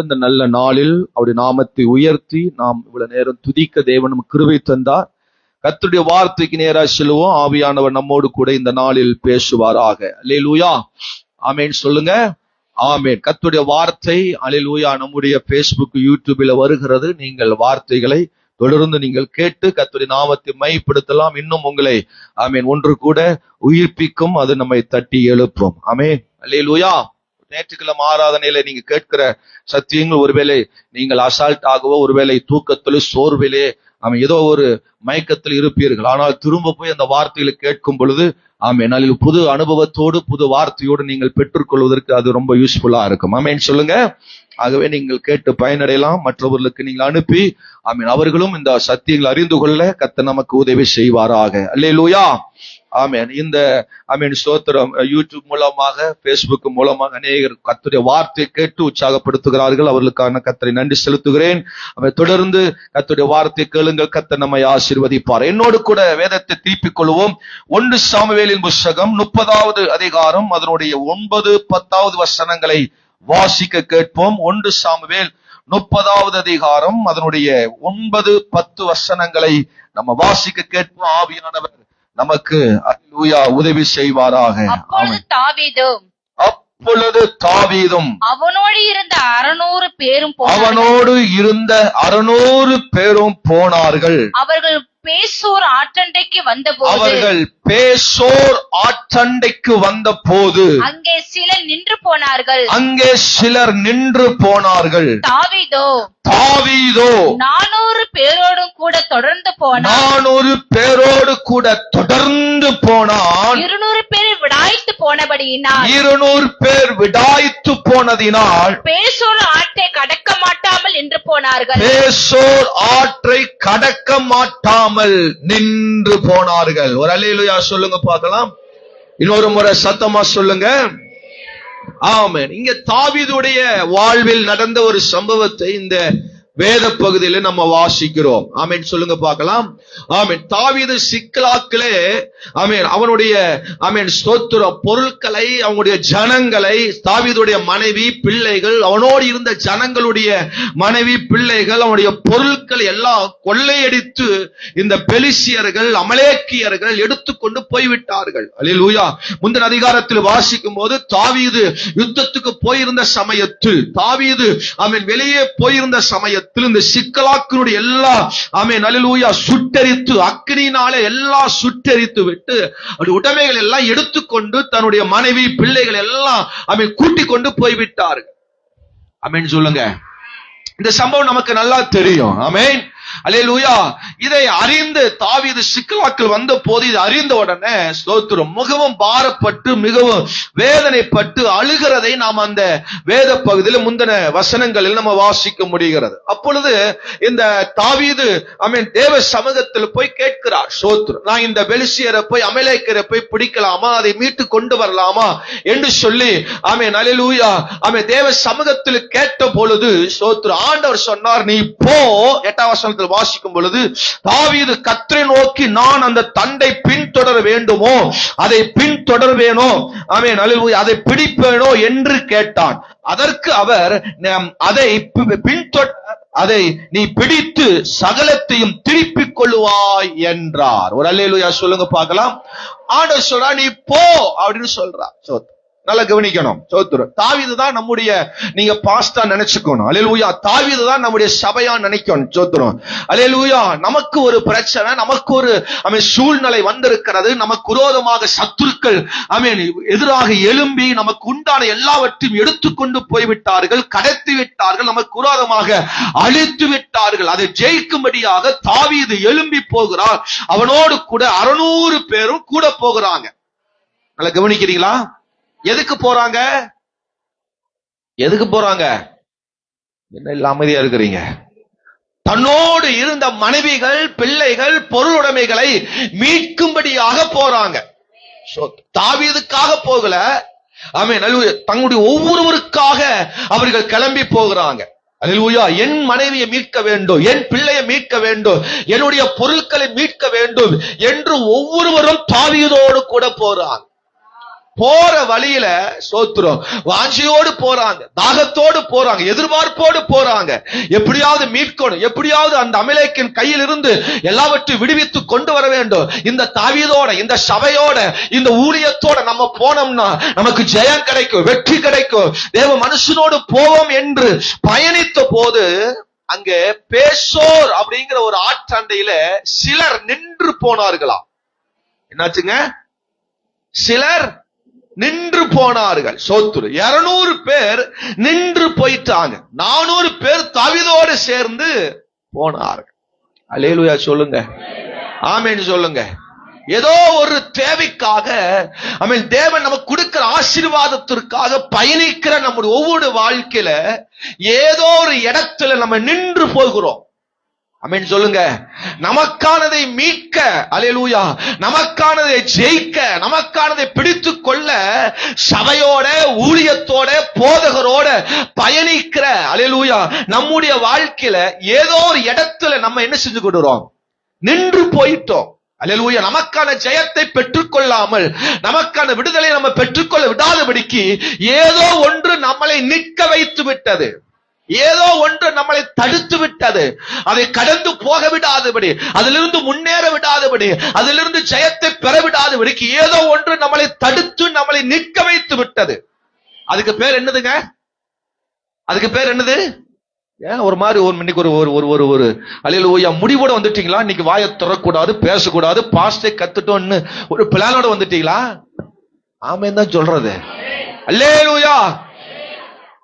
இந்த நல்ல நாளில் அவருடைய நாமத்தை உயர்த்தி நாம் இவ்வளவு நேரம் துதிக்க தேவன் நமக்கு கிருபை தந்தார். கர்த்தருடைய வார்த்தைக்கு நேரா செல்லுவோம். ஆவியானவர் நம்மோடு கூட இந்த நாளில் பேசுவாராக. அல்லேலூயா, ஆமேன் சொல்லுங்க. ஆமேன். கர்த்தருடைய வார்த்தை அல்லேலூயா நம்முடைய Facebook, யூடியூபில் வருகிறது. நீங்கள் வார்த்தைகளை தொடர்ந்து நீங்கள் கேட்டு கர்த்தருடைய நாமத்தை மைப்படுத்தலாம். இன்னும் உங்களை ஆமேன் ஒன்று கூட உயிர்ப்பிக்கும், அது நம்மை தட்டி எழுப்பும். ஆமேன், அல்லேலூயா. நேற்றுக்கிழமை ஆராதனையில நீங்க கேட்கிற சத்தியங்கள் ஒருவேளை நீங்கள் அசால்ட் ஆகவோ, ஒருவேளை தூக்கத்திலும் சோர்விலே ஏதோ ஒரு மயக்கத்தில் இருப்பீர்கள். ஆனால் திரும்ப போய் அந்த வார்த்தைகளை கேட்கும் பொழுது ஆமேன் புது அனுபவத்தோடு புது வார்த்தையோடு நீங்கள் பெற்றுக்கொள்வதற்கு அது ரொம்ப யூஸ்ஃபுல்லா இருக்கும். ஆமேன் சொல்லுங்க. ஆகவே நீங்கள் கேட்டு பயனடையலாம். மற்றவர்களுக்கு நீங்கள் அனுப்பி ஆமேன் அவர்களும் இந்த சத்தியங்களை அறிந்து கொள்ள கர்த்தர் நமக்கு உதவி செய்வாராக. அல்லேலூயா, ஆமேன். இந்த ஆமேன் ஸ்தோத்திரம். யூடியூப் மூலமாக, Facebook மூலமாக அநேகர் கர்த்தருடைய வார்த்தையை கேட்டு உற்சாகப்படுத்துகிறார்கள். அவர்களுக்கான கர்த்தரை நன்றி செலுத்துகிறேன். தொடர்ந்து கர்த்தருடைய வார்த்தை கேளுங்கள். கர்த்தர் நம்மை ஆசீர்வதிப்பார். என்னோடு கூட வேதத்தை திருப்பிக் கொள்வோம். 1 சாமுவேலின் புத்தகம் 30வது அதிகாரம் அதனுடைய 9, 10வது வசனங்களை வாசிக்க கேட்போம். 1 சாமுவேல் 30வது அதிகாரம் அதனுடைய 9, 10 வசனங்களை நம்ம வாசிக்க கேட்போம். ஆவியானவர் நமக்கு அல்லேலூயா உதவி செய்வாராக. அப்பொழுது தாவீதும் அவனோடு இருந்த 600 பேரும் போனார்கள். அவர்கள் பேசோர் ஆற்றண்டைக்கு வந்தபோது அங்கே சிலர் நின்று போனார்கள். தாவீதோ 400 பேரோடு கூட தொடர்ந்து போனான். 200 பேர் விடாய்த்து போனதினால் பேசோர் ஆற்றை கடக்க மாட்டாமல் நின்று போனார்கள். ஒரு அல்லேலூயா சொல்லுங்க பார்க்கலாம். இன்னொரு முறை சத்தமா சொல்லுங்க. ஆமென். இங்க தாவீதுடைய வாழ்வில் நடந்த ஒரு சம்பவத்தை இந்த வேத பகுதியில நம்ம வாசிக்கிறோம். ஆமேன் சொல்லுங்க பார்க்கலாம். ஆமேன். தாவீது சிக்லாக்கிலே ஆமேன் அவனுடைய ஆமேன் ஸ்தோத்திர பொருட்களை, அவனுடைய ஜனங்களை, தாவீதுடைய மனைவி பிள்ளைகள், அவனோடு இருந்த ஜனங்களுடைய மனைவி பிள்ளைகள், அவனுடைய பொருட்களை எல்லாம் கொள்ளையடித்து இந்த பெலிசியர்கள், அமலேக்கியர்கள் எடுத்துக்கொண்டு போய்விட்டார்கள். அல்லேலூயா. முந்தின அதிகாரத்தில் வாசிக்கும் போது தாவீது யுத்தத்துக்கு போயிருந்த சமயத்தில், தாவீது ஆமேன் வெளியே போயிருந்த சமயத்தில் இந்த சிக்கலாக்கினுடைய எல்லா ஆமென் அல்லேலூயா சுட்டெரித்து, அக்கினியினாலே எல்லாம் சுட்டெரித்து விட்டு உடைமைகள் எல்லாம் எடுத்துக்கொண்டு தன்னுடைய மனைவி பிள்ளைகள் எல்லாம் ஆமென் கூட்டிக் கொண்டு போய்விட்டார்கள். ஆமென் சொல்லுங்க. இந்த சம்பவம் நமக்கு நல்லா தெரியும். ஆமென் அல்லேலூயா. இதை அறிந்து தாவீது சிக்லாக்கில் வந்த போது, இதை அறிந்த உடனே ஸ்தோத்திரம் மிகவும் பாரப்பட்டு மிகவும் வேதனைப்பட்டு அழுகிறதை நாம் அந்த வேத பகுதியில் முந்தின வசனங்களில் நம்ம வாசிக்க முடிகிறது. அப்பொழுது இந்த தாவீது ஆமென் தேவ சமூகத்தில் போய் கேட்கிறார். ஸ்தோத்திரம், நான் இந்த பெலிசியரை போய் அமலேக்கியரை போய் பிடிக்கலாமா, அதை மீட்டு கொண்டு வரலாமா என்று சொல்லி ஆமென் அல்லேலூயா ஆமென் தேவ சமூகத்தில் கேட்ட பொழுது ஸ்தோத்திரம் ஆண்டவர் சொன்னார், நீ போ. 8வது வசனத்தில் வாசிக்கும் பொழுது தாவீது கர்த்தரை நோக்கி, நான் அந்த தண்டை பின்தொடர வேண்டுமோ, அதை பின்தொடர்வேனோ, ஆமென் அல்லேலூயா அதை பிடிப்பேனோ என்று கேட்டான். அதற்கு அவர், அதை நீ பிடித்து சகலத்தையும் திருப்பிக் கொள்ளுவாய் என்றார். ஒரு அல்லேலூயா சொல்லுங்க பார்க்கலாம். ஆண்டவர் சொல்றா, நீ போ அப்படின்னு சொல்றார். நல்லா கவனிக்கணும். சோத்துரு தாவீது தான் நம்முடைய நீங்க பாஸ்டா நினைச்சுக்கணும். அல்லேலூயா. தாவீது தான் நம்முடைய சபையா நினைக்கணும். சோத்துரும் அல்லேலூயா. நமக்கு ஒரு பிரச்சனை, நமக்கு ஒரு சூழ்நிலை வந்திருக்கிறது, நமக்கு விரோதமாக சத்துருக்கள் எதிராக எழும்பி நமக்கு உண்டான எல்லாவற்றையும் எடுத்துக்கொண்டு போய்விட்டார்கள், கடத்தி விட்டார்கள், நமக்கு விரோதமாக அழித்து விட்டார்கள். அதை ஜெயிக்கும்படியாக தாவீது எழும்பி போகிறார். அவனோடு கூட 600 பேரும் கூட போகிறாங்க. நல்லா கவனிக்கிறீங்களா? எதுக்கு போறாங்க? என்ன இல்ல அமைதியா இருக்கிறீங்க? தன்னோடு இருந்த மனைவிகள், பிள்ளைகள், பொருளுடைமைகளை மீட்கும்படியாக போறாங்க. தாவீதுக்காக போகல, ஆமென் தங்களுடைய ஒவ்வொருவருக்காக அவர்கள் கிளம்பி போகிறாங்க. அல்லேலூயா. என் மனைவியை மீட்க வேண்டும், என் பிள்ளையை மீட்க வேண்டும், என்னுடைய பொருட்களை மீட்க வேண்டும் என்று ஒவ்வொருவரும் தாவீதோடு கூட போறாங்க. போற வழியில சோத்திரம் வாஞ்சியோடு போறாங்க, தாகத்தோடு போறாங்க, எதிர்பார்ப்போடு போறாங்க. எப்படியாவது மீட்கணும், எப்படியாவது அந்த அமலேக்கின் கையில் இருந்து எல்லாவற்றையும் விடுவித்து கொண்டு வர வேண்டும். இந்த தாவீதோட, இந்த சபையோட, இந்த ஊழியத்தோட நம்ம போனோம்னா நமக்கு ஜெயம் கிடைக்கும், வெற்றி கிடைக்கும். தேவ மனுஷனோடு போவோம் என்று பயணித்த போது அங்கே பேசோர் அப்படிங்கிற ஒரு ஆற்றண்டையில சிலர் நின்று போனார்களாம். என்னாச்சுங்க? சிலர் நின்று போனார்கள். சோத்துரு 200 பேர் நின்று போயிட்டாங்க. 400 பேர் தாவீதோடு சேர்ந்து போனார்கள். அல்லேலூயா சொல்லுங்க, ஆமென் சொல்லுங்க. ஏதோ ஒரு தேவைக்காக, தேவன் நமக்கு கொடுக்கிற ஆசீர்வாதத்திற்காக பயணிக்கிற நம்முடைய ஒவ்வொரு வாழ்க்கையில ஏதோ ஒரு இடத்துல நம்ம நின்று போகிறோம். ஆமென் சொல்லுங்க. நமக்கானதை மீட்க, அல்லேலூயா, நமக்கானதை ஜெயிக்க, நமக்கானதை பிடித்துக் கொள்ள சபையோட, ஊழியத்தோட, போதகரோட பயணிக்கிற, அல்லேலூயா, நம்முடைய வாழ்க்கையில ஏதோ ஒரு இடத்துல நம்ம என்ன செஞ்சு கொடுறோம்? நின்று போயிட்டோம். அல்லேலூயா. நமக்கான ஜெயத்தை பெற்றுக்கொள்ளாமல், நமக்கான விடுதலை நம்ம பெற்றுக்கொள்ள விடாதபடிக்கு ஏதோ ஒன்று நம்மளை நிற்க வைத்து விட்டது, ஏதோ ஒன்று நம்மளை தடுத்து விட்டது. அதை கடந்து போக விடாதபடி, அதிலிருந்து முன்னேற விடாதபடி, அதிலிருந்து ஜெயத்தை பெற விடாதபடிக்கு ஏதோ ஒன்று நம்மளை தடுத்து நம்மளை நிற்க வைத்து விட்டது. அதுக்கு பேர் என்னதுங்க? அதுக்கு பேர் என்னது? ஒரு மாதிரி ஒரு அல்லேலூயா முடிவோட வந்துட்டீங்களா? இன்னைக்கு வாயை திறக்கூடாது, பேசக்கூடாது, பாஸ்டே கத்துட்டோம்னு ஒரு பிளானோட வந்துட்டீங்களா? ஆமென் தான் சொல்றது. அல்லேலூயா.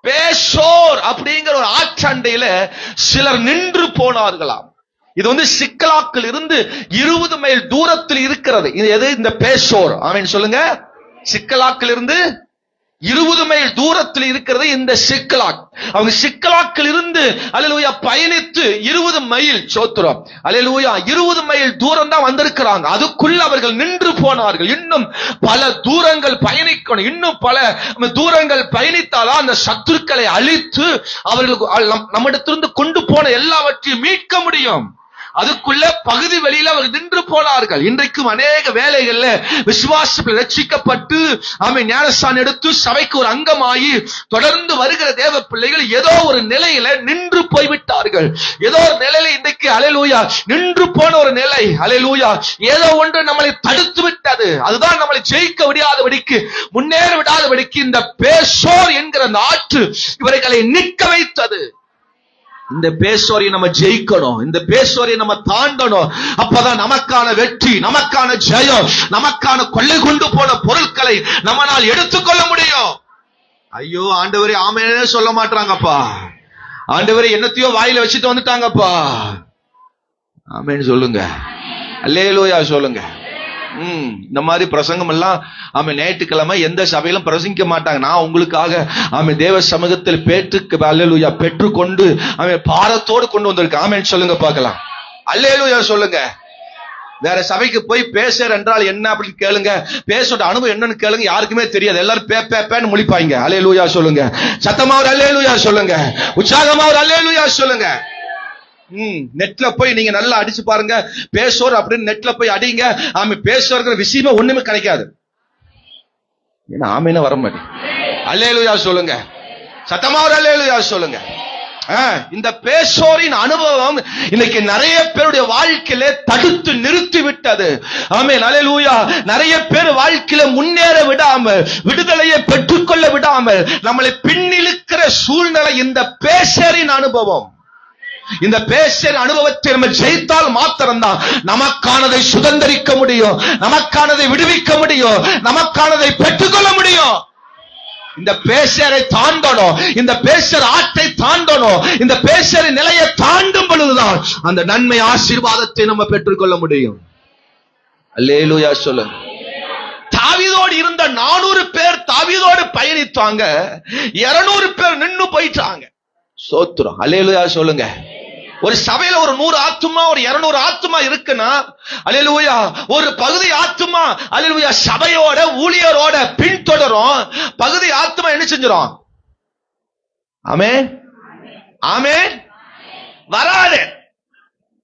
பேசோர் அப்படிங்கிற ஒரு ஆற்றண்டையில சிலர் நின்று போனார்களாம். இது சிக்கலாக்கில் இருந்து 20 மைல் தூரத்தில் இருக்கிறது. இது எது? இந்த பேசோர். ஆமென் சொல்லுங்க. சிக்கலாக்கில் இருந்து 20 மைல் தூரத்தில் இருக்கிறது இந்த சிக்கலாக். அவங்க சிக்கலாக்கில் இருந்து அல்லேலூயா பயணித்து 20 மைல், சோத்திரம், அல்லேலூயா, 20 மைல் தூரம் தான் வந்திருக்கிறாங்க. அதுக்குள்ள அவர்கள் நின்று போனார்கள். இன்னும் பல தூரங்கள் பயணிக்கணும். இன்னும் பல தூரங்கள் பயணித்தாலும் அந்த சத்துருக்களை அழித்து அவர்களுக்கு நம்மிடத்திலிருந்து கொண்டு போன எல்லாவற்றையும் மீட்க முடியும். அதுக்குள்ள பகுதி வெளியில அவர் நின்று போனார்கள். இன்றைக்கும் அநேக வேலைகள்ல விசுவாசத்தில் ரட்சிக்கப்பட்டு ஞானஸ்நானம் எடுத்து சபைக்கு ஒரு அங்கமாகி தொடர்ந்து வருகிற தேவ பிள்ளைகள் ஏதோ ஒரு நிலையில நின்று போய்விட்டார்கள். ஏதோ ஒரு நிலையில இன்றைக்கு அல்லேலூயா நின்று போன ஒரு நிலை. அல்லேலூயா. ஏதோ ஒன்று நம்மளை தடுத்து விட்டது. அதுதான் நம்மளை ஜெயிக்க விடாதபடிக்கு, முன்னேற விடாதபடிக்கு இந்த பேசோர் என்கிற அந்த ஆற்று இவர்களை நிற்க வைத்தது. இந்த பேசோரை நம்ம ஜெயிக்கணும், இந்த பேசோரை நம்ம தாண்டணும். அப்பதான் நமக்கான வெற்றி, நமக்கான ஜெயம், நமக்கான கொள்ளை கொண்டு போன பொருட்களை நம்மால் எடுத்துக்கொள்ள முடியும். ஐயோ ஆண்டவரே ஆமெனே சொல்ல மாட்டாங்கப்பா. ஆண்டவரே என்னத்தையோ வாயில வச்சுட்டு வந்துட்டாங்கப்பா. ஆமென் சொல்லுங்க. அல்லேலூயா சொல்லுங்க. இந்த மாதிரி பிரசங்கம் எல்லாம் ஞாயிற்றுக்கிழமை எந்த சபையிலும் பிரசங்கிக்க மாட்டாங்க. நான் உங்களுக்காக தேவ சமூகத்தில் அல்லேலூயா பெற்றுக்கொண்டு பாரத்தோடு கொண்டு வந்திருக்கேன். ஆமென் சொல்லுங்க பார்க்கலாம். அல்லேலூயா சொல்லுங்க. வேற சபைக்கு போய் பேசுற என்றால் என்ன அப்படின்னு கேளுங்க, பேசோட அனுபவம் என்னன்னு கேளுங்க. யாருக்குமே தெரியாது. எல்லாரும் பேன்னு முழிப்பாங்க. அல்லேலூயா சொல்லுங்க. சத்தமா ஒரு அல்லேலூயா சொல்லுங்க. உற்சாகமா ஒரு அல்லேலூயா சொல்லுங்க. நெட்ல போய் நீங்க நல்லா அடிச்சு பாருங்க, பேசோர் அப்படின்னு நெட்ல போய் அடிங்க. பேசோர்ங்கிற விஷயமே ஒண்ணுமே கிடைக்காது. ஏன்னா ஆமேன வர மாட்டேன். அல்லேலூயா சொல்லுங்க. சத்தமா ஒரு அல்லேலூயா சொல்லுங்க. இந்த பேசோரின் அனுபவம் இன்னைக்கு நிறைய பேருடைய வாழ்க்கையில தடுத்து நிறுத்தி விட்டது. ஆமென். அல்லேலூயா. நிறைய பேர் வாழ்க்கையில முன்னேற விடாமல், விடுதலையை பெற்றுக்கொள்ள விடாமல் நம்மளை பின்னிழுக்கிற சூழ்நிலை இந்த பேசரின் அனுபவம். இந்த பேசர் அனுபவத்தை நம்ம ஜெயித்தால் மாத்திரம்தான் நமக்கானதை சுதந்திரிக்க முடியும், நமக்கானதை விடுவிக்க முடியும், நமக்கானதை பெற்றுக்கொள்ள முடியும். இந்த பேசரை தாண்டணும், இந்த பேசர் ஆற்றை தாண்டணும். இந்த பேசரின் நிலையை தாண்டும் பொழுதுதான் அந்த நன்மை ஆசீர்வாதத்தை நம்ம பெற்றுக்கொள்ள முடியும். அல்லேலூயா சொல்லுங்க. தாவீதோடு இருந்த 400 பேர் தாவீதோடு பயணித்தாங்க, 200 பேர் நின்னு போயிட்டாங்க. சோத்திரம். அல்லேலூயா சொல்லுங்க. ஒரு சபையில ஒரு 100 ஆத்துமா, ஒரு 200 ஆத்துமா இருக்குன்னா, அல்லேலூயா, ஒரு பகுதி ஆத்துமா அல்லேலூயா சபையோட ஊழியரோட பின்தொடரும். பகுதி ஆத்துமா என்ன செஞ்சிரும்? ஆமென். ஆமென். வராது.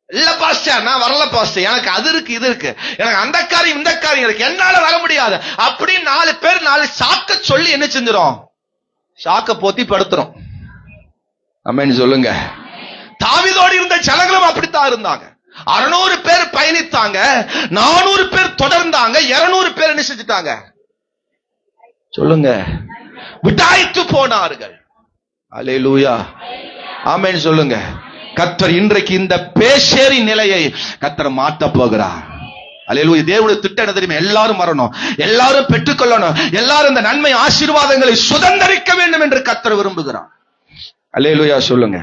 இல்ல பாஸ்டர் நான் வரல பாஸ்டர், எனக்கு அது இருக்கு இது இருக்கு, எனக்கு அந்த காரியம் இந்த காரியம் இருக்கு, என்னால வர முடியாது அப்படின்னு 4 பேர் 4 சாக்க சொல்லி என்ன செஞ்சிடும்? சாக்க போத்தி படுத்துறோம். ஆமென் சொல்லுங்க. தாவீதோடு இருந்த ஜனங்களும் அப்படித்தான் இருந்தாங்க. 600 பேர் பயணித்தாங்க, 400 பேர் தொடர்ந்தாங்க, 200 பேர் என்ன செஞ்சிட்டாங்க சொல்லுங்க? விட்டாய்த்து போனார்கள். அல்லேலூயா, ஆமென் சொல்லுங்க. கர்த்தர் இன்றைக்கு இந்த பேசேரின் நிலையை கர்த்தர் மாற்ற போகிறார். அல்லேலூயா. தேவனுடைய திட்டம் என்ன தெரியுமா? எல்லாரும் வரணும், எல்லாரும் பெற்றுக்கொள்ளணும், எல்லாரும் இந்த நன்மை ஆசீர்வாதங்களை சுதந்தரிக்க வேண்டும் என்று கர்த்தர் விரும்புகிறார். அல்லேலூயா சொல்லுங்க.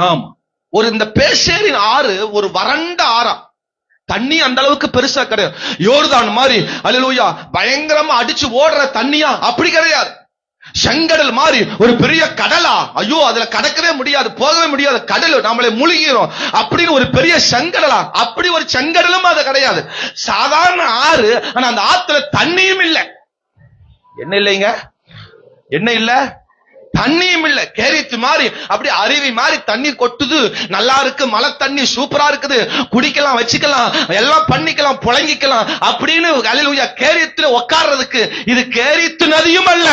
ஆமா, ஒரு இந்த பேசேரின் ஆறு ஒரு வறண்ட ஆறா, தண்ணி அந்த அளவுக்கு பெருசா கிடையாது. யோர்தான் மாதிரி அல்லேலூயா பயங்கரமா அடிச்சு ஓடுற தண்ணியா? அப்படி கிடையாது. செங்கடல் மாதிரி ஒரு பெரிய கடலா? ஐயோ அதுல கடக்கவே முடியாது, போகவே முடியாது, கடல் நம்மளை முழுகிறோம் அப்படின்னு ஒரு பெரிய செங்கடலா? அப்படி ஒரு செங்கடலும் அது கிடையாது. சாதாரண ஆறு. ஆனா அந்த ஆத்துல தண்ணியும் இல்லை. என்ன இல்லைங்க? என்ன இல்ல? தண்ணியும் இல்ல. கேரித்து மாதிரி அப்படி அருவி மாதிரி தண்ணி கொட்டுது, நல்லா இருக்கு, மழை தண்ணி சூப்பரா இருக்குது, குடிக்கலாம், வச்சுக்கலாம், எல்லாம் பண்ணிக்கலாம், புழங்கிக்கலாம் அப்படின்னு அல்லேலூயா. கேரித்துல உட்கார்றதுக்கு இது கேரித்து நதியும் அல்ல.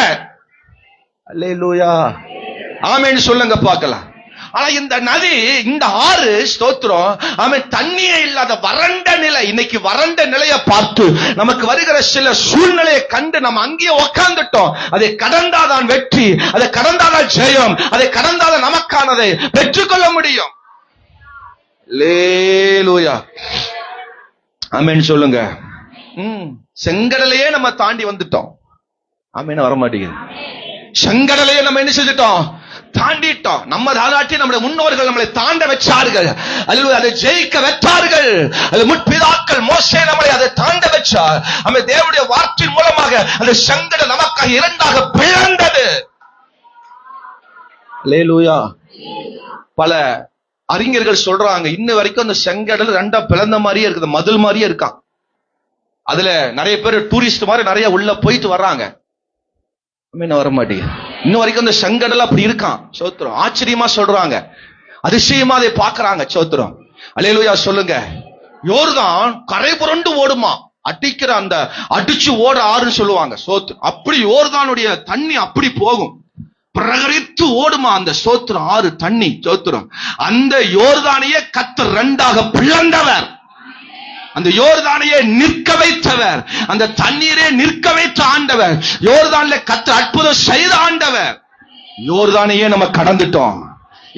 அல்லேலூயா, ஆமென் சொல்லுங்க பார்க்கலாம். ஆனா இந்த நதி, இந்த ஆறு ஸ்தோத்திரம், ஆமென், தண்ணியே இல்லாத வறண்ட நிலை. இன்னைக்கு வறண்ட நிலையை பார்த்து நமக்கு வருகிற சில சூழ்நிலையை கண்டு நம்ம அங்கேயே உட்கார்ந்துட்டோம். அதை கடந்தாதான் வெற்றி, அதை கடந்தாதான் ஜெயம், அதை கடந்தாதான் நமக்கானதை பெற்றுக்கொள்ள முடியும். அல்லேலூயா, ஆமென் சொல்லுங்க. செங்கடலையே நம்ம தாண்டி வந்துட்டோம். ஆமென் வர மாட்டேங்குது. செங்கடலையே நம்ம என்ன செஞ்சிட்டோம்? தாண்டிட்டோம். நம்ம தாண்டாட்டி நம்முடைய முன்னோர்கள் நம்மளை தாண்ட வச்சார்கள், அல்லது அதை ஜெயிக்க வைத்தார்கள். அது முற்பிதாக்கள் மோசே நம்மளை அதை தாண்ட வச்சார். நம்ம தேவனுடைய வார்த்தையின் மூலமாக அந்த செங்கடல் நமக்காக இரண்டாக பிளந்தது. அல்லேலூயா. பல அறிஞர்கள் சொல்றாங்க, இன்ன வரைக்கும் அந்த செங்கடல் ரெண்டா பிளந்த மாதிரியே இருக்குது, மதில் மாதிரியே இருக்கான். அதுல நிறைய பேர் டூரிஸ்ட் மாதிரி நிறைய உள்ள போயிட்டு வர்றாங்க. வர மாட்டேங்குது. இன்னும் வரைக்கும் அந்த செங்கடல் அப்படி இருக்கான். சோத்திரம். ஆச்சரியமா சொல்றாங்க, அதிசயமா அதை பாக்குறாங்க. சோத்திரம். அல்லேலூயா சொல்லுங்க. யோர்தான் கரை புரண்டு ஓடுமா, அடிக்கிற அந்த அடிச்சு ஓட ஆறுன்னு சொல்லுவாங்க. சோத்திரம். அப்படி யோர்தானுடைய தண்ணி அப்படி போகும், பிரகரித்து ஓடுமா அந்த சோத்திரம் ஆறு தண்ணி. சோத்திரம். அந்த யோர்தானையே கர்த்தர் ரெண்டாக பிளந்தவர், அந்த யோர்தானையே நிற்க வைத்தவர், அந்த தண்ணீரே நிற்க வைத்த ஆண்டவர், யோர்தான்ல கர்த்தர் அற்புதம் செய்த ஆண்டவர். யோர்தானையே நம்ம கடந்துட்டோம்.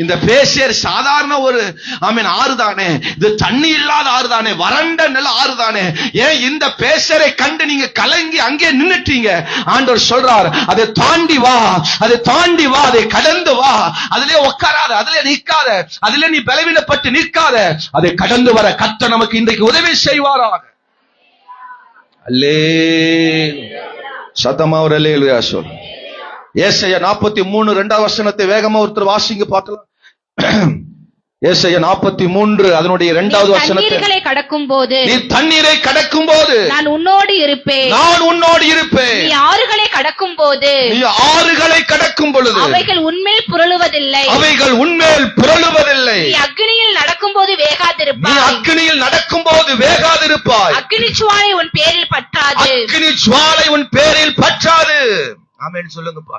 இந்த பேசேர் சாதாரண ஒரு ஆமென் ஆறு தானே, இது தண்ணி இல்லாத ஆறு தானே, வறண்ட நில ஆறு தானே. ஏன் இந்த பேசரை கண்டு நீங்க கலங்கி அங்கே நின்னுட்டீங்க? ஆண்டவர் சொல்றார், அதை தாண்டி வா, அதை தாண்டி வா, அதை கடந்து வா. அதிலே உட்காராத, அதிலே நிற்காத, அதிலே நீ பலவீனப்பட்டு நிற்காத, அதை கடந்து வர கர்த்தர் நமக்கு இன்றைக்கு உதவி செய்வாராக. அல்லேலூயா. சத்தமா ஒரு அல்லேலூயா சொல். ஏசாயா 43 2வது வசனத்தை வேகமா ஒருத்தர் வாசிங்க பார்க்கலாம். ஏசாயா 43 அதனுடைய 2வது வசனத்தை. தண்ணீரை கடக்கும் போது, நீ தண்ணீரை கடக்கும் போது நான் உன்னோடு இருப்பேன், நான் உன்னோடு இருப்பேன். நீ ஆறுகளை கடக்கும் போது, நீ ஆறுகளை கடக்கும் பொழுது அவைகள் உன்மேல் புரளுவதில்லை, அவைகள் உன்மேல் புரளுவதில்லை. நீ அக்கினியில் நடக்கும் போது வேகாதிருப்பாய், நீ அக்கினியில் நடக்கும் போது வேகாதிருப்பாய். அக்கினி ஜுவாலை உன் பேரில் பற்றாது, அக்கினி ஜுவாலை உன் பேரில் பற்றாது. ஆமென் சொல்லுங்கப்பா.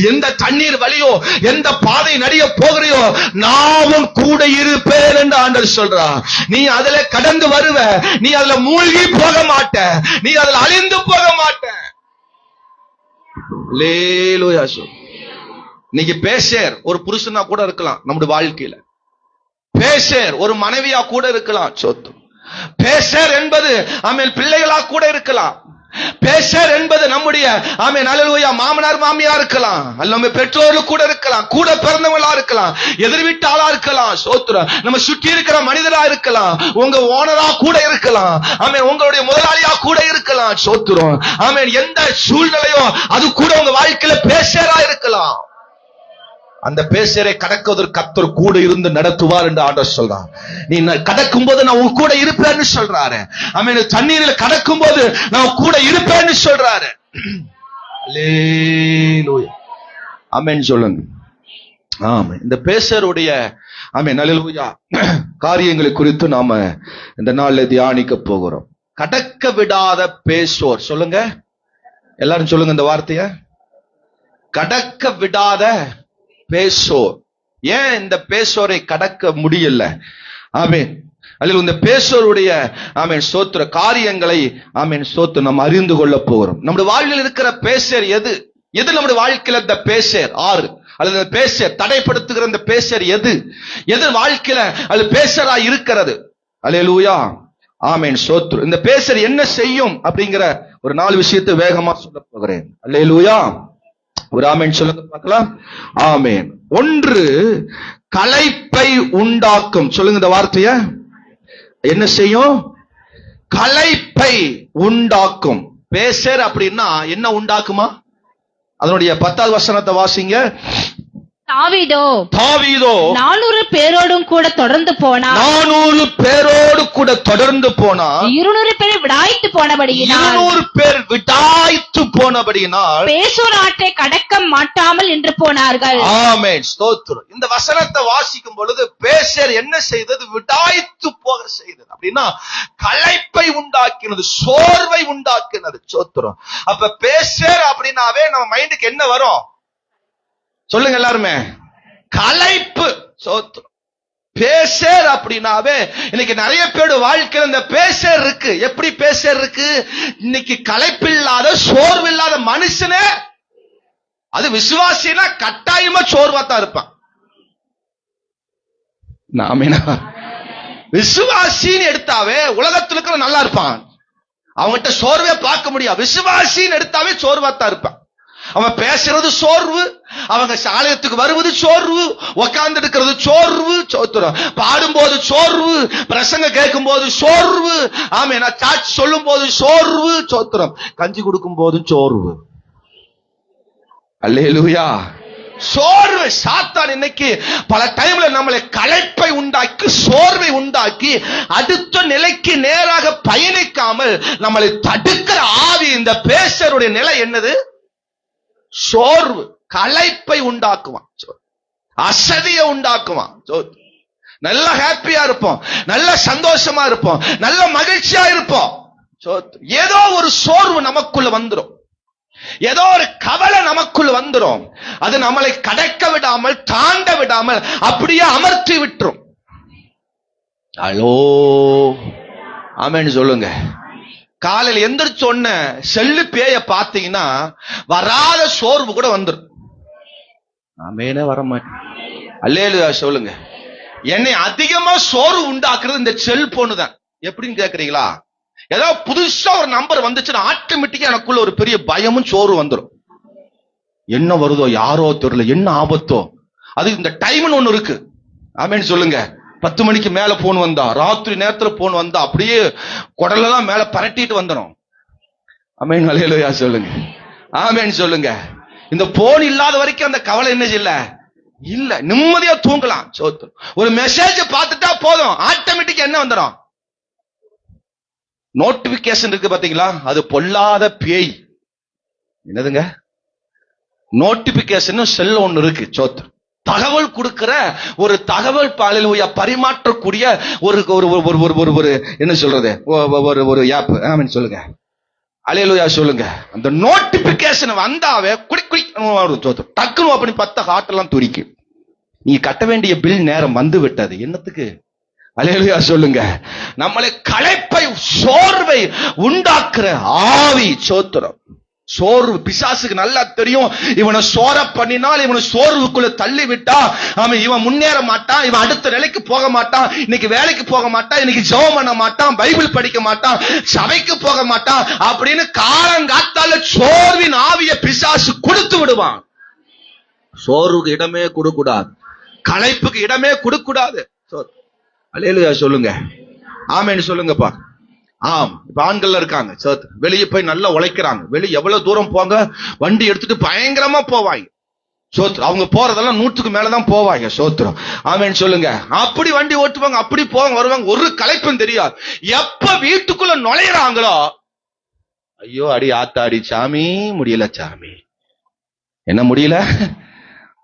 எந்த தண்ணீர் வழியோ, எந்த பாதை நடிக போகிறியோ, நானும் கூட இருப்பேன் என்று ஆண்டவர் சொல்றார். நீ அதுல கடந்து வருவ, நீ அதுல மூழ்கி போக மாட்ட, நீ அதுல அழிந்து போக மாட்ட. அல்லேலூயா சொல். இன்னைக்கு பேசேர் ஒரு புருஷனா கூட இருக்கலாம் நம்முடைய வாழ்க்கையில, பேசேர் ஒரு மனைவியா கூட இருக்கலாம். சொத்து பேசேர் என்பது ஆமென் பிள்ளைகளா கூட இருக்கலாம். பேசர் என்பது நம்முடைய ஆமென் அல்லேலூயா மாமனார் மாமியா இருக்கலாம், அல்ல நம்ம பெற்றோர்கள் கூட இருக்கலாம், கூட பிறந்தவங்களா இருக்கலாம், எதிர் வீட்டு ஆளா இருக்கலாம். சோத்திரம். நம்ம சுற்றி இருக்கிற மனிதரா இருக்கலாம், உங்க ஓனரா கூட இருக்கலாம், ஆமென் உங்களுடைய முதலாளியா கூட இருக்கலாம். சோத்திரம். ஆமென் எந்த சூழ்நிலையோ அது கூட உங்க வாழ்க்கையில பேசரா இருக்கலாம். அந்த பேசரை கடக்குவதற்கு கர்த்தர் கூட இருந்து நடத்துவார் என்று ஆண்டவர் சொல்றார். நீ கடக்கும் போது நான் உன் கூட இருப்பேன்னு சொல்றாரு. ஆமென். தண்ணீரில் கடக்கும் போது நான் கூட இருப்பேன்னு சொல்றாரு. அல்லேலூயா. ஆமென் சொல்லுங்க. ஆமென். இந்த பேசருடைய ஆமென் அல்லேலூயா காரியங்களை குறித்து நாம இந்த நாள்ல தியானிக்க போகிறோம். கடக்க விடாத பேசோர். சொல்லுங்க எல்லாரும், சொல்லுங்க இந்த வார்த்தைய. கடக்க விடாத பேசோர். ஏன் இந்த பேசோரை கடக்க முடியல? ஆமென். அதில் இந்த பேசோருடைய ஆமென் ஸ்தோத்திர காரியங்களை ஆமென் ஸ்தோத்திரம் நம்ம அறிந்து கொள்ள போகிறோம். நம்முடைய வாழ்வில் இருக்கிற பேசர் எது? எது நம்முடைய வாழ்க்கையில இந்த பேசர் ஆறு அல்லது பேசர் தடைப்படுத்துகிற இந்த பேசர் எது? எது வாழ்க்கையில அது பேசரா இருக்கிறது? அல்லேலூயா, ஆமென் ஸ்தோத்திரம். இந்த பேசர் என்ன செய்யும் அப்படிங்கிற ஒரு 4 விஷயத்தை வேகமா சொல்ல போகிறேன். அல்லேலூயா, ஒரு ஆமென் சொல்லுங்க பார்க்கலாம். ஆமென். 1, களைப்பை உண்டாக்கும். சொல்லுங்க இந்த வார்த்தைய. என்ன செய்யும்? களைப்பை உண்டாக்கும். பேசர் அப்படின்னா என்ன உண்டாக்குமா? அதனுடைய 10வது வசனத்தை வாசிங்க. தாவீதோ 400 பேரோடும் கூட தொடர்ந்து போனான். 400 பேரோடு கூட தொடர்ந்து போனான். 200 பேர் விடாய்த்து போனபடியினால் 200 பேர் விடாய்த்து போனபடியினால் பேசோர் ஆற்றை கடக்க மாட்டாமல் நின்று போனார்கள். ஆமென் ஸ்தோத்திரம். இந்த வசனத்தை வாசிக்கும் பொழுது பேசர் என்ன செய்தது? விடாய்த்து போக செய்தது. அப்படின்னா களைப்பை உண்டாக்கினது, சோர்வை உண்டாக்கினது. ஸ்தோத்திரம். அப்ப பேசர் அப்படின்னாவே நம்ம மைண்டுக்கு என்ன வரும்? சொல்லுங்க எல்லாருமே. களைப்பு. சோத்திரம். பேசர் அப்படின்னாவே இன்னைக்கு நிறைய பேர் வாழ்க்கையில் இந்த பேசர் இருக்கு. எப்படி பேசர் இருக்கு? இன்னைக்கு களைப்பில்லாத சோர்வில்லாத மனுஷனே, அது விசுவாசினா கட்டாயமா சோர்வா தான் இருப்பான். நாமேனா விசுவாசின்னு எடுத்தாவே உலகத்துல இருக்கிற நல்லா இருப்பான். அவங்ககிட்ட சோர்வே பார்க்க முடியாது. விசுவாசின்னு எடுத்தாவே சோர்வா தான் இருப்பான். அவன் பேசுறது சோர்வு, அவங்க சாலயத்துக்கு வருவது சோர்வு, உட்கார்ந்து இருக்கிறது சோர்வு. சோத்திரம். பாடும்போது சோர்வு, பிரசங்க கேட்கும் போது சோர்வு, ஆமென் சாட்சி சொல்லும் போது சோர்வு. சோத்திரம். கஞ்சி கொடுக்கும் போதும் சோர்வு. அல்லேலூயா. சோர்வு. சாத்தான் இன்னைக்கு பல டைம்ல நம்மளை களைப்பை உண்டாக்கி சோர்வை உண்டாக்கி அடுத்த நிலைக்கு நேராக பயணிக்காமல் நம்மளை தடுக்கிற ஆவி இந்த பேசருடைய நிலை என்னது? சோர்வு. களைப்பை உண்டாக்குவான், அசதியை உண்டாக்குவான். நல்ல ஹாப்பியா இருப்போம், நல்ல சந்தோஷமா இருப்போம், நல்ல மகிழ்ச்சியா இருப்போம். ஏதோ ஒரு சோர்வு நமக்குள்ள வந்துடும், ஏதோ ஒரு கவலை நமக்குள்ள வந்துடும். அது நம்மளை கடக்க விடாமல் தாண்ட விடாமல் அப்படியே அமர்த்தி விட்டுரும். ஹலோ, ஆமென் சொல்லுங்க. காலையில் எந்திரிச்ச உடனே செல்லு பேய பாத்தீங்கன்னா வராத சோர்வு கூட வந்துடும். ஆமெனே வர மாட்டேன். அல்லேலூயா சொல்லுங்க. என்னை அதிகமா சோர்வு உண்டாக்குறது இந்த செல்போனு தான். எப்படின்னு கேக்குறீங்களா? ஏதோ புதுசா ஒரு நம்பர் வந்துச்சுன்னா ஆட்டோமேட்டிக்கா எனக்குள்ள ஒரு பெரிய பயமும் சோர்வு வந்துடும். என்ன வருதோ யாரோ தெரியல, என்ன ஆபத்தோ. அது இந்த டைம்னு ஒண்ணு இருக்கு. ஆமென் சொல்லுங்க. 10 மணிக்கு மேல போன் வந்தா, ராத்திரி நேரத்துல போன் வந்தா அப்படியே குடலெல்லாம் மேல பரட்டிட்டு வந்துடும். ஆமென் அல்லேலூயா சொல்லுங்க. ஆமென் சொல்லுங்க. இந்த போன் இல்லாத வரைக்கும் அந்த கவலை என்ன இல்ல, நிம்மதியா தூங்கலாம். ஒரு மெசேஜ் பார்த்துட்டா போதும், ஆட்டோமேட்டிக்கா என்ன வந்துடும்? நோட்டிபிகேஷன் இருக்கு பாத்தீங்களா? அது பொல்லாத பேய். என்னதுங்க? நோட்டிபிகேஷன் செல்ல ஒண்ணு இருக்கு. சோத்திரம். தகவல் கொடுக்கிற ஒரு தகவல் பரிமாற்றக்கூடிய ஒரு ஒரு என்ன சொல்றது, ஒரு ஆப். ஆமென் சொல்லுங்க. அல்லேலூயா சொல்லுங்க. அந்த நோட்டிபிகேஷன் வந்தாவே குடி டக்குனு அப்படி 10 ஹார்ட் எல்லாம் துடிக்கு. நீ கட்ட வேண்டிய பில் நேரம் வந்து விட்டது. என்னத்துக்கு? அல்லேலூயா சொல்லுங்க. நம்மளை களைப்பை சோர்வை உண்டாக்குற ஆவி. சோத்திரம். சோர்வு பிசாசுக்கு நல்லா தெரியும். இவனை சோர பண்ணினால், இவனை சோர்வுக்குள்ள தள்ளி விட்டா அவன் இவன் முன்னேற மாட்டான், இவன் அடுத்த நிலைக்கு போக மாட்டான், இன்னைக்கு வேலைக்கு போக மாட்டான், இன்னைக்கு ஜெபம் பண்ண மாட்டான், பைபிள் படிக்க மாட்டான், சபைக்கு போக மாட்டான் அப்படின்னு காலங்காத்தால சோர்வின் ஆவிய பிசாசு கொடுத்து விடுவான். சோர்வுக்கு இடமே கொடுக்கூடாது, களைப்புக்கு இடமே கொடுக்கூடாது. அல்லேலூயா சொல்லுங்க. ஆமென் சொல்லுங்கப்பா. ஆம். இப்ப ஆண்கள் இருக்காங்க, வெளியே போய் நல்லா உழைக்கிறாங்க. வெளியே எவ்வளவு தூரம் போங்க, வண்டி எடுத்துட்டு பயங்கரமா போவாங்க. சோத்திரம். அவங்க போறதெல்லாம் 100க்கு மேலதான் போவாங்க. சோத்திரம். ஆமென் சொல்லுங்க. அப்படி வண்டி ஓட்டுவாங்க, அப்படி போவாங்க வருவாங்க, ஒரு களைப்பும் தெரியாது. எப்ப வீட்டுக்குள்ள நுழையிறாங்களோ, ஐயோ அடி ஆத்தாடி சாமி, முடியல சாமி. என்ன முடியல?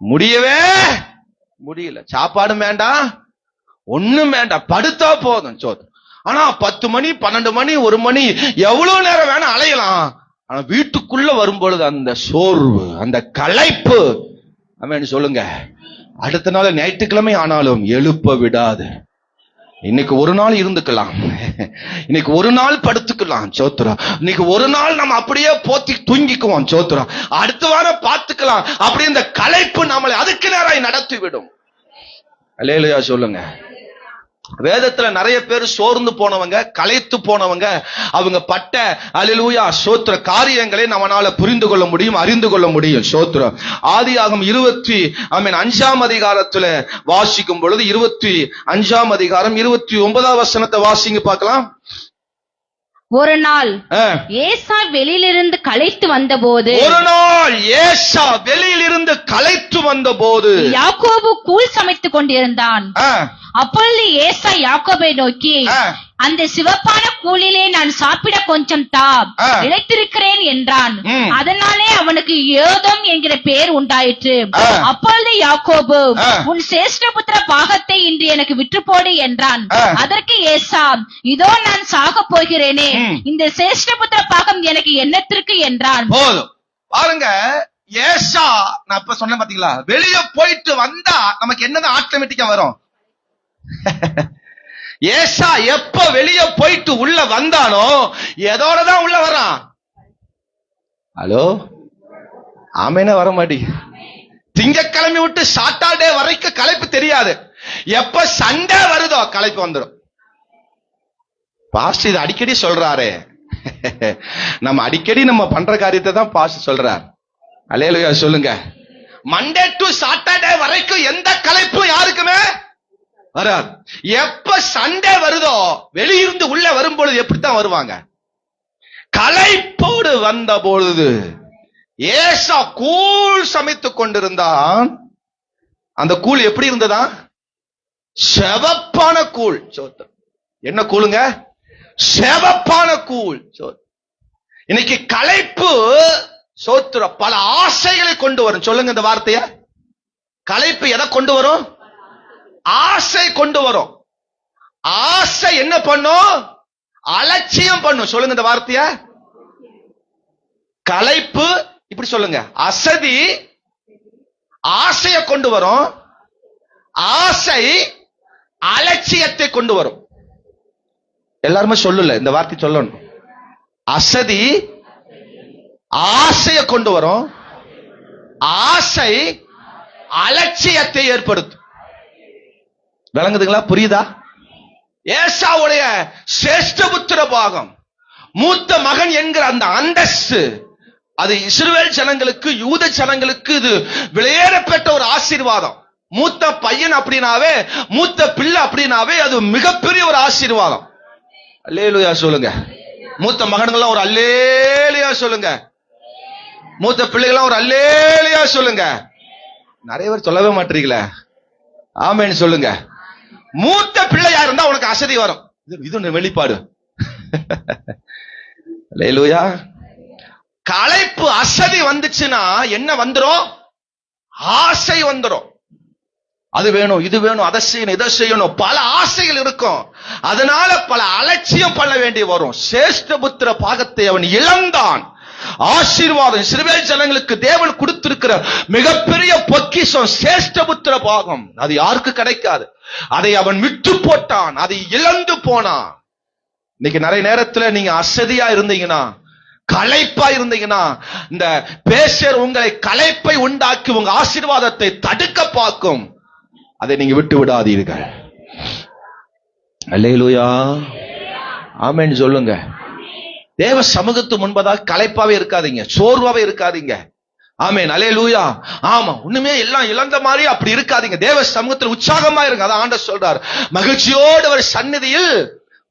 முடியவே முடியல. சாப்பாடும் வேண்டாம், ஒண்ணும் வேண்டாம், படுத்தா போதும் சோத்திரம். ஆனா 10 மணி 12 மணி 1 மணி எவ்வளவு நேரம் வேணா அலையலாம். ஆனா வீட்டுக்குள்ள வரும்பொழுது அந்த சோர்வு, அந்த களைப்பு, ஆமென் சொல்லுங்க, அடுத்த நாள் ஞாயிற்றுக்கிழமை ஆனாலும் எழுப்ப விடாது. இன்னைக்கு ஒரு நாள் இருந்துக்கலாம், இன்னைக்கு ஒரு நாள் படுத்துக்கலாம் சோத்திரம், இன்னைக்கு ஒரு நாள் நம்ம அப்படியே போத்தி தூங்கிக்குவோம் சோத்திரம், அடுத்த வாரம் பார்த்துக்கலாம். அப்படி இந்த களைப்பு நம்மளை அதுக்கு நேராய் நடத்தி விடும். அல்லேலூயா சொல்லுங்க. வேதத்துல நிறைய பேர் சோர்ந்து போனவங்க, களைத்து போனவங்க, அவங்க பட்ட அல்லேலூயா சோத்திர காரியங்களை நம்மளால புரிந்து கொள்ள முடியும், அறிந்து கொள்ள முடியும் சோத்திரம். ஆதியாகமம் 25ஆம் அதிகாரத்துல வாசிக்கும் பொழுது 25ஆம் அதிகாரம் 29ஆம் வசனத்தை வாசிங்க பார்க்கலாம். ஒரு நாள் ஏசா வெளியிலிருந்து களைத்து வந்தபோது, யாக்கோபு கூழ் சமைத்துக் கொண்டிருந்தான். அப்பொழுது ஏசா யாக்கோபை நோக்கி, அந்த சிவப்பான கூழிலே நான் சாப்பிட கொஞ்சம் தா, இளைத்திருக்கிறேன் என்றான். அதனாலே அவனுக்கு ஏதோம் என்கிற பெயர் உண்டாயிற்று. அப்பொழுது யாக்கோபு, உன் சேஷ்டபுத்திர பாகத்தை இன்று எனக்கு விற்று போடு என்றான். அதற்கு ஏசா, இதோ நான் சாக போகிறேனே, இந்த சேஷ்டபுத்திர பாகம் எனக்கு என்னத்திற்கு என்றான். போதும் பாருங்க, ஏசா நான் இப்ப சொன்ன பாத்தீங்களா, வெளியே போயிட்டு வந்தா நமக்கு என்னதான் ஆட்டோமேட்டிக்கா வரும். ஏசா எப்ப வெளிய போயிட்டு உள்ள வந்தானோ எதோடதான் உள்ள வரான். ஹலோ, ஆமேனா வர மாட்டி. திங்கக்கிழமை விட்டு சாட்டர்டே வரைக்கும் களைப்பு தெரியாது, எப்ப சண்டே வருதோ களைப்பு வந்துடும். பாஸ்டர் இது அடிக்கடி சொல்றாரு, நம்ம அடிக்கடி நம்ம பண்ற காரியத்தை தான் பாஸ்டர் சொல்றார். அல்லேலூயா சொல்லுங்க. மண்டே டு சாட்டர்டே வரைக்கும் எந்த களைப்பும் யாருக்குமே வராது. எப்ப சண்டே வருதோ வெளியிருந்து உள்ள வரும்பொழுது எப்படித்தான் வருவாங்க, களைப்போடு வந்த பொழுது. ஏசா கூழ் சமைத்துக் கொண்டிருந்தான். அந்த கூழ் எப்படி இருந்ததா? செவப்பான கூழ். என்ன கூழுங்க? செவப்பான கூழ். இன்னைக்கு களைப்பு சோத்திர பல ஆசைகளை கொண்டு வரும். சொல்லுங்க இந்த வார்த்தைய. களைப்பு எதை கொண்டு வரும்? ஆசை கொண்டு வரும். ஆசை என்ன பண்ணும்? அலட்சியம் பண்ணும். சொல்லுங்க இந்த வார்த்தைய. களைப்பு இப்படி சொல்லுங்க, அசதி ஆசையை கொண்டு வரும், ஆசை அலட்சியத்தை கொண்டு வரும். எல்லாருமே சொல்லல, இந்த வார்த்தை சொல்லணும். அசதி ஆசையை கொண்டு வரும், ஆசை அலட்சியத்தை ஏற்படுத்தும். விளங்குதுங்களா? புரியுதா? ஏசாவுடைய சேஷ்டபுத்திர பாகம், மூத்த மகன் என்கிற அந்த அந்தஸ்து, அது இஸ்ரவேல் ஜனங்களுக்கு, யூத ஜனங்களுக்கு இது விலையேறப்பட்ட ஒரு ஆசீர்வாதம். மூத்த பையன் அப்படினாவே, மூத்த பிள்ளை அப்படினாவே அது மிகப்பெரிய ஒரு ஆசீர்வாதம். அல்லேலூயா சொல்லுங்க. மூத்த மகன்கள்லாம் ஒரு அல்லேலூயா சொல்லுங்க. மூத்த பிள்ளைகள்லாம் ஒரு அல்லேலூயா சொல்லுங்க. நிறைய பேர் சொல்லவே மாட்டீங்களே. ஆமென் சொல்லுங்க. மூத்த பிள்ளையா இருந்தா உனக்கு அசதி வரும். இது வெளிப்பாடு. அல்லேலூயா. களைப்பு அசதி வந்துச்சுன்னா என்ன வந்துரும்? ஆசை வந்துரும். அது வேணும், இது வேணும், அதை செய்யணும், இதை செய்யணும், பல ஆசைகள் இருக்கும். அதனால பல அலட்சியம் பண்ண வேண்டி வரும். சேஷ்டபுத்திர பாகத்தை அவன் இழந்தான். ஆசீர்வாதம் இஸ்ரவேல் ஜனங்களுக்கு தேவன் கொடுத்திருக்கிற மிகப்பெரிய பொக்கிஷம் சேஷ்டபுத்திர பாகம். அது யாருக்கு கிடைக்காது. அதை அவன் விட்டு போட்டான், அதை இழந்து போனான். இன்னைக்கு நிறைய நேரத்துல நீங்க அசதியா இருந்தீங்கன்னா, களைப்பா இருந்தீங்கன்னா, இந்த பேசர் உங்களை களைப்பை உண்டாக்கி உங்க ஆசீர்வாதத்தை தடுக்க பார்க்கும். அதை நீங்க விட்டு விடாதீர்கள். அல்லேலூயா. ஆமென் சொல்லுங்க. தேவ சமூகத்து முன்பதாக களைப்பாவே இருக்காதீங்க, சோர்வாவே இருக்காதீங்க. ஆமென் அல்லேலூயா. ஆமா, ஒண்ணுமே எல்லாம் இழந்த மாதிரி அப்படி இருக்காதீங்க. தேவ சமூகத்தில் உற்சாகமா இருங்க. அதான் ஆண்டவர் சொல்றார், மகிழ்ச்சியோடு அவர் சந்நிதியில்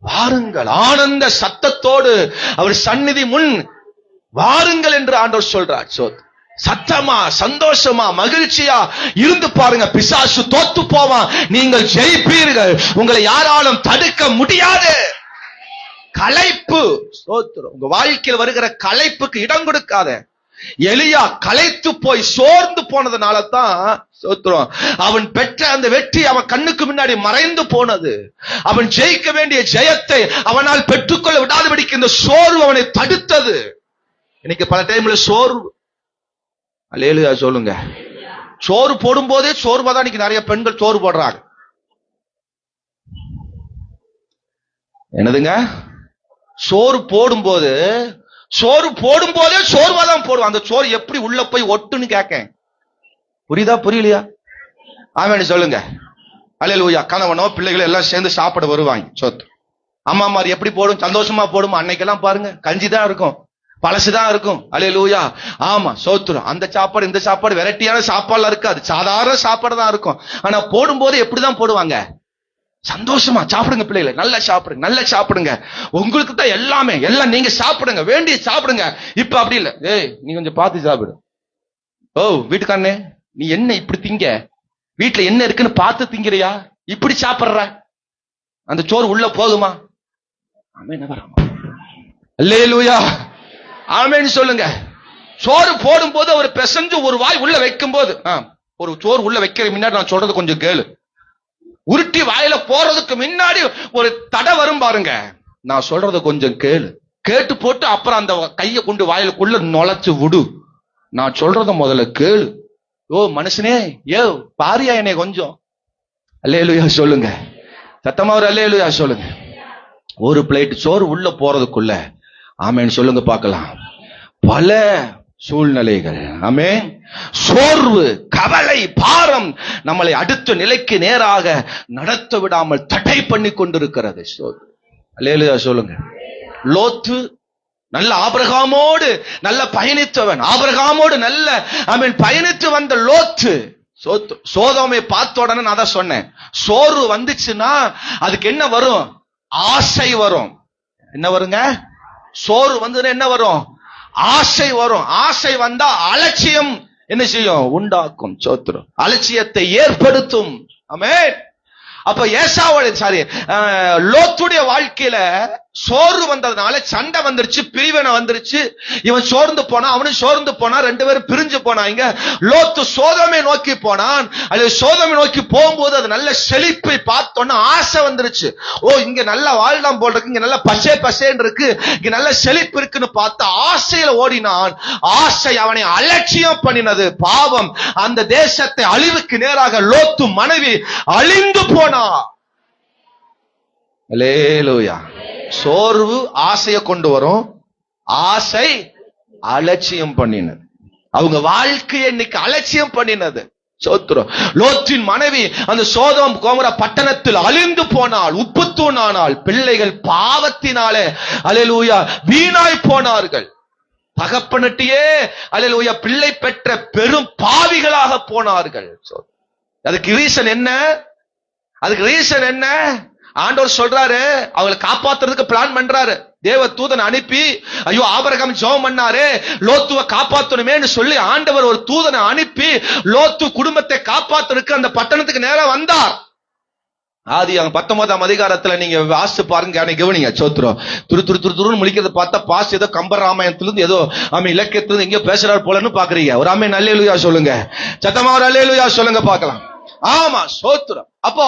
வாருங்கள், ஆனந்த சத்தத்தோடு அவர் சந்நிதி முன் வாருங்கள் என்று ஆண்டவர் சொல்றார். சத்தமா, சந்தோஷமா, மகிழ்ச்சியா இருந்து பாருங்க. பிசாசு தோத்து போவான், நீங்கள் ஜெயிப்பீர்கள். உங்களை யாராலும் தடுக்க முடியாது. களைப்பு, உங்க வாழ்க்கையில் வருகிற களைப்புக்கு இடம் கொடுக்காத. எலியா களைத்து போய் சோர்ந்து போனதுனால தான் சோத்திரம் அவன் பெற்ற அந்த வெற்றி அவன் கண்ணுக்கு முன்னாடி மறைந்து போனது. அவன் ஜெயிக்க வேண்டிய ஜெயத்தை அவனால் பெற்றுக்கொள்ள விடாதபடிக்கு இந்த சோர்வு அவனை தடுத்தது. இன்னைக்கு பல டைம்ல சோர்வு, அல்லேலூயா சொல்லுங்க, சோறு போடும் போதே சோர்வாதான் இன்னைக்கு நிறைய பெண்கள் சோறு போடுறாங்க. என்னதுங்க? சோறு போடும்போதே சோர்வாதான் போடுவான். அந்த சோறு எப்படி உள்ள போய் ஒட்டுன்னு கேட்க, புரியுதா புரியலையா? ஆமென் சொல்லுங்க. அல்லேலூயா. கணவனோ பிள்ளைகளோ எல்லாம் சேர்ந்து சாப்பிட வருவாங்க. சொத்து அம்மா மாதிரி எப்படி போடும், சந்தோஷமா போடும். அன்னைக்கெல்லாம் பாருங்க கஞ்சி தான் இருக்கும், பழசுதான் இருக்கும். அல்லேலூயா. ஆமா சோத்துரும். அந்த சாப்பாடு இந்த சாப்பாடு வெரைட்டியான சாப்பாடுலாம் இருக்காது, சாதாரண சாப்பாடு தான் இருக்கும். ஆனா போடும்போது எப்படிதான் போடுவாங்க? சந்தோஷமா சாப்பிடுங்க பிள்ளைகளை, நல்லா சாப்பிடுங்க, நல்லா சாப்பிடுங்க, உங்களுக்கு தான் எல்லாமே, எல்லாம் நீங்க சாப்பிடுங்க, வேண்டிய சாப்பிடுங்க. இப்ப அப்படி இல்ல, ஏய் நீ கொஞ்சம் பார்த்து சாப்பிடு. ஓ வீட்டுக்காரனே, நீ என்ன இப்படி திங்க, வீட்டுல என்ன இருக்குன்னு பார்த்து திங்கிறியா, இப்படி சாப்பிடுற, அந்த சோறு உள்ள போகுமா? அல்லேலூயா. ஆமென் சொல்லுங்க. சோறு போடும் போது அவர் பிசைஞ்சு ஒரு வாய் உள்ள வைக்கும் போது, ஒரு சோறு உள்ள வைக்கிற முன்னாடி நான் சொல்றது கொஞ்சம் கேளு. உருட்டி வாயில போறதுக்கு முன்னாடி ஒரு தடை வரும் பாருங்க, நான் சொல்றத கொஞ்சம் கேளு. கேட்டு போட்டு அப்புறம் அந்த கையை கொண்டு வாயிலுக்குள்ள நுழைச்சு விடு. நான் சொல்றத முதல்ல கேளு. ஓ மனுஷனே, ஏ பாரியா என்னை கொஞ்சம். அல்லேலூயா சொல்லுங்க. சத்தமா ஒரு அல்லேலூயா சொல்லுங்க. ஒரு பிளேட் சோறு உள்ள போறதுக்குள்ள ஆமென் சொல்லுங்க பார்க்கலாம், பல சூழ்நிலைகள், ஆமென், சோர்வு, கவலை, பாரம் நம்மளை அடுத்த நிலைக்கு நேராக நடத்த விடாமல் தடை பண்ணி கொண்டிருக்கிறது. அல்லேலூயா சொல்லுங்க. லோத்து நல்ல ஆபிரகாமோடு நல்ல பயணித்தவன், ஆபிரகாமோடு நல்ல ஆமென் பயணித்து வந்த லோத்து சோதோமை பார்த்த உடனே நான் தான் சொன்னேன், சோர்வு வந்துச்சுன்னா அதுக்கு என்ன வரும்? ஆசை வரும். என்ன வருங்க? சோர்வு வந்ததுன்னா என்ன வரும்? ஆசை வரும். ஆசை வந்தா அலட்சியம் என்ன செய்யும்? உண்டாக்கும். சோத்திரம் அலட்சியத்தை ஏற்படுத்தும். ஆமென். அப்ப லோத்துடைய வாழ்க்கையில சோர்வு வந்ததுனால சண்டை வந்துருச்சு, பிரிவினை வந்துருச்சு. இவன் சோர்ந்து போனா, அவனும் சோர்ந்து போனா, ரெண்டு பேரும் பிரிஞ்சு போனாங்க. லோத்து சோதோமை நோக்கி போனான். அது சோதோமை நோக்கி போகும்போது அது நல்ல செழிப்பை பார்த்தோன்னா ஆசை வந்துருச்சு. ஓ இங்க நல்ல வாழ்லாம் போல் இருக்கு, இங்க நல்ல பசேன்னு இருக்கு, இங்க நல்ல செழிப்பு இருக்குன்னு பார்த்து ஆசையில ஓடினான். ஆசை அவனை அலட்சியம் பண்ணினது. பாவம் அந்த தேசத்தை அழிவுக்கு நேராக லோத்து மனைவி அழிந்து போனான். அல்லேலூயா. சோர்வு ஆசையை கொண்டு வரும், ஆசை அலட்சியம் பண்ணினது. அவங்க வாழ்க்கையை இன்னைக்கு அலட்சியம் பண்ணினது. சோத்திரம். லோத்தின் மனைவி அந்த சோதோம் கோமரா பட்டணத்தில் அழிந்து போனாள், உப்பு தூணானாள். பிள்ளைகள் பாவத்தினாலே அல்லேலூயா வீணாய் போனார்கள். தகப்பனட்டியே அல்லேலூயா பிள்ளை பெற்ற பெரும் பாவிகளாக போனார்கள். அதுக்கு ரீசன் என்ன? அதுக்கு ரீசன் என்ன? ஆண்டவர் சொல்றாரு, அவங்களை காப்பாத்துறதுக்கு பிளான் பண்றாரு. தேவ தூதன் அனுப்பி, ஐயோ ஆபிரகாம் ஜெபம் பண்ணாரு, லோத்துவை காப்பாத்தணுமேன்னு சொல்லி ஆண்டவர் ஒரு தூதனை அனுப்பி லோத்து குடும்பத்தை காப்பாத்துறதுக்கு அந்த பட்டணத்துக்கு நேரா வந்தார். ஆதியாகமம் 19ஆம் அதிகாரத்துல நீங்க வாசிச்சு பாருங்க, கவனிங்க. சோத்திரம். துருன்னு முழிக்கிறத பார்த்தா பாஸ் ஏதோ கம்பராமாயணத்திலிருந்து ஏதோ இலக்கியத்திலிருந்து எங்கேயோ பேசுறாரு போலன்னு பாக்குறீங்க. ஒரு ஆமென் அல்லேலூயா சொல்லுங்க. சத்தமா ஒரு அல்லேலூயா சொல்லுங்க பார்க்கலாம். ஆமா சோத்திரம். அப்போ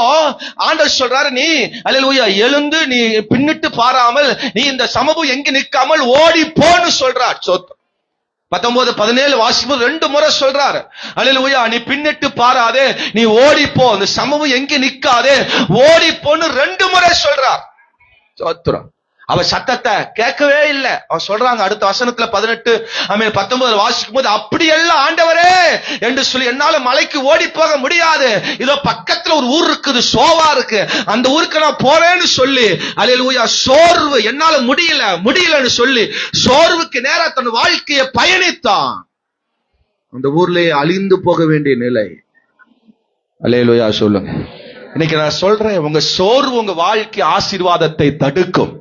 ஆண்டவர் சொல்றாரு, நீ அல்லேலூயா எழுந்து நீ பின்னிட்டு பாராமல் நீ இந்த சமபம் எங்க நிற்காமல் ஓடி போன்னு சொல்றார். சோத்திரம். 19-17 வாசிக்கும் 2 முறை சொல்றாரு. அல்லேலூயா நீ பின்னிட்டு பாராதே, நீ ஓடி போ, இந்த சமபம் எங்க நிக்காதே, ஓடி போன்னு 2 முறை சொல்றார். சோத்திரம். அவ சத்தத்தை கேட்கவே இல்லை. அவன் சொல்றாங்க அடுத்த வசனத்துல 18-19 வாசிக்கும் போது, அப்படியெல்லாம் ஆண்டவரே என்று சொல்லி என்னால மலைக்கு ஓடி போக முடியாது, இதோ பக்கத்துல ஒரு ஊர் இருக்குது, சோவா இருக்கு, அந்த ஊருக்கு நான் போறேன்னு சொல்லி அல்லேலூயா சோர்வு என்னால முடியலன்னு சொல்லி சோர்வுக்கு நேரா தன் வாழ்க்கையை பயணித்தான். அந்த ஊர்லயே அழிந்து போக வேண்டிய நிலை. அல்லேலூயா சொல்லுங்க. இன்னைக்கு நான் சொல்றேன், உங்க சோர்வு உங்க வாழ்க்கை ஆசீர்வாதத்தை தடுக்கும்.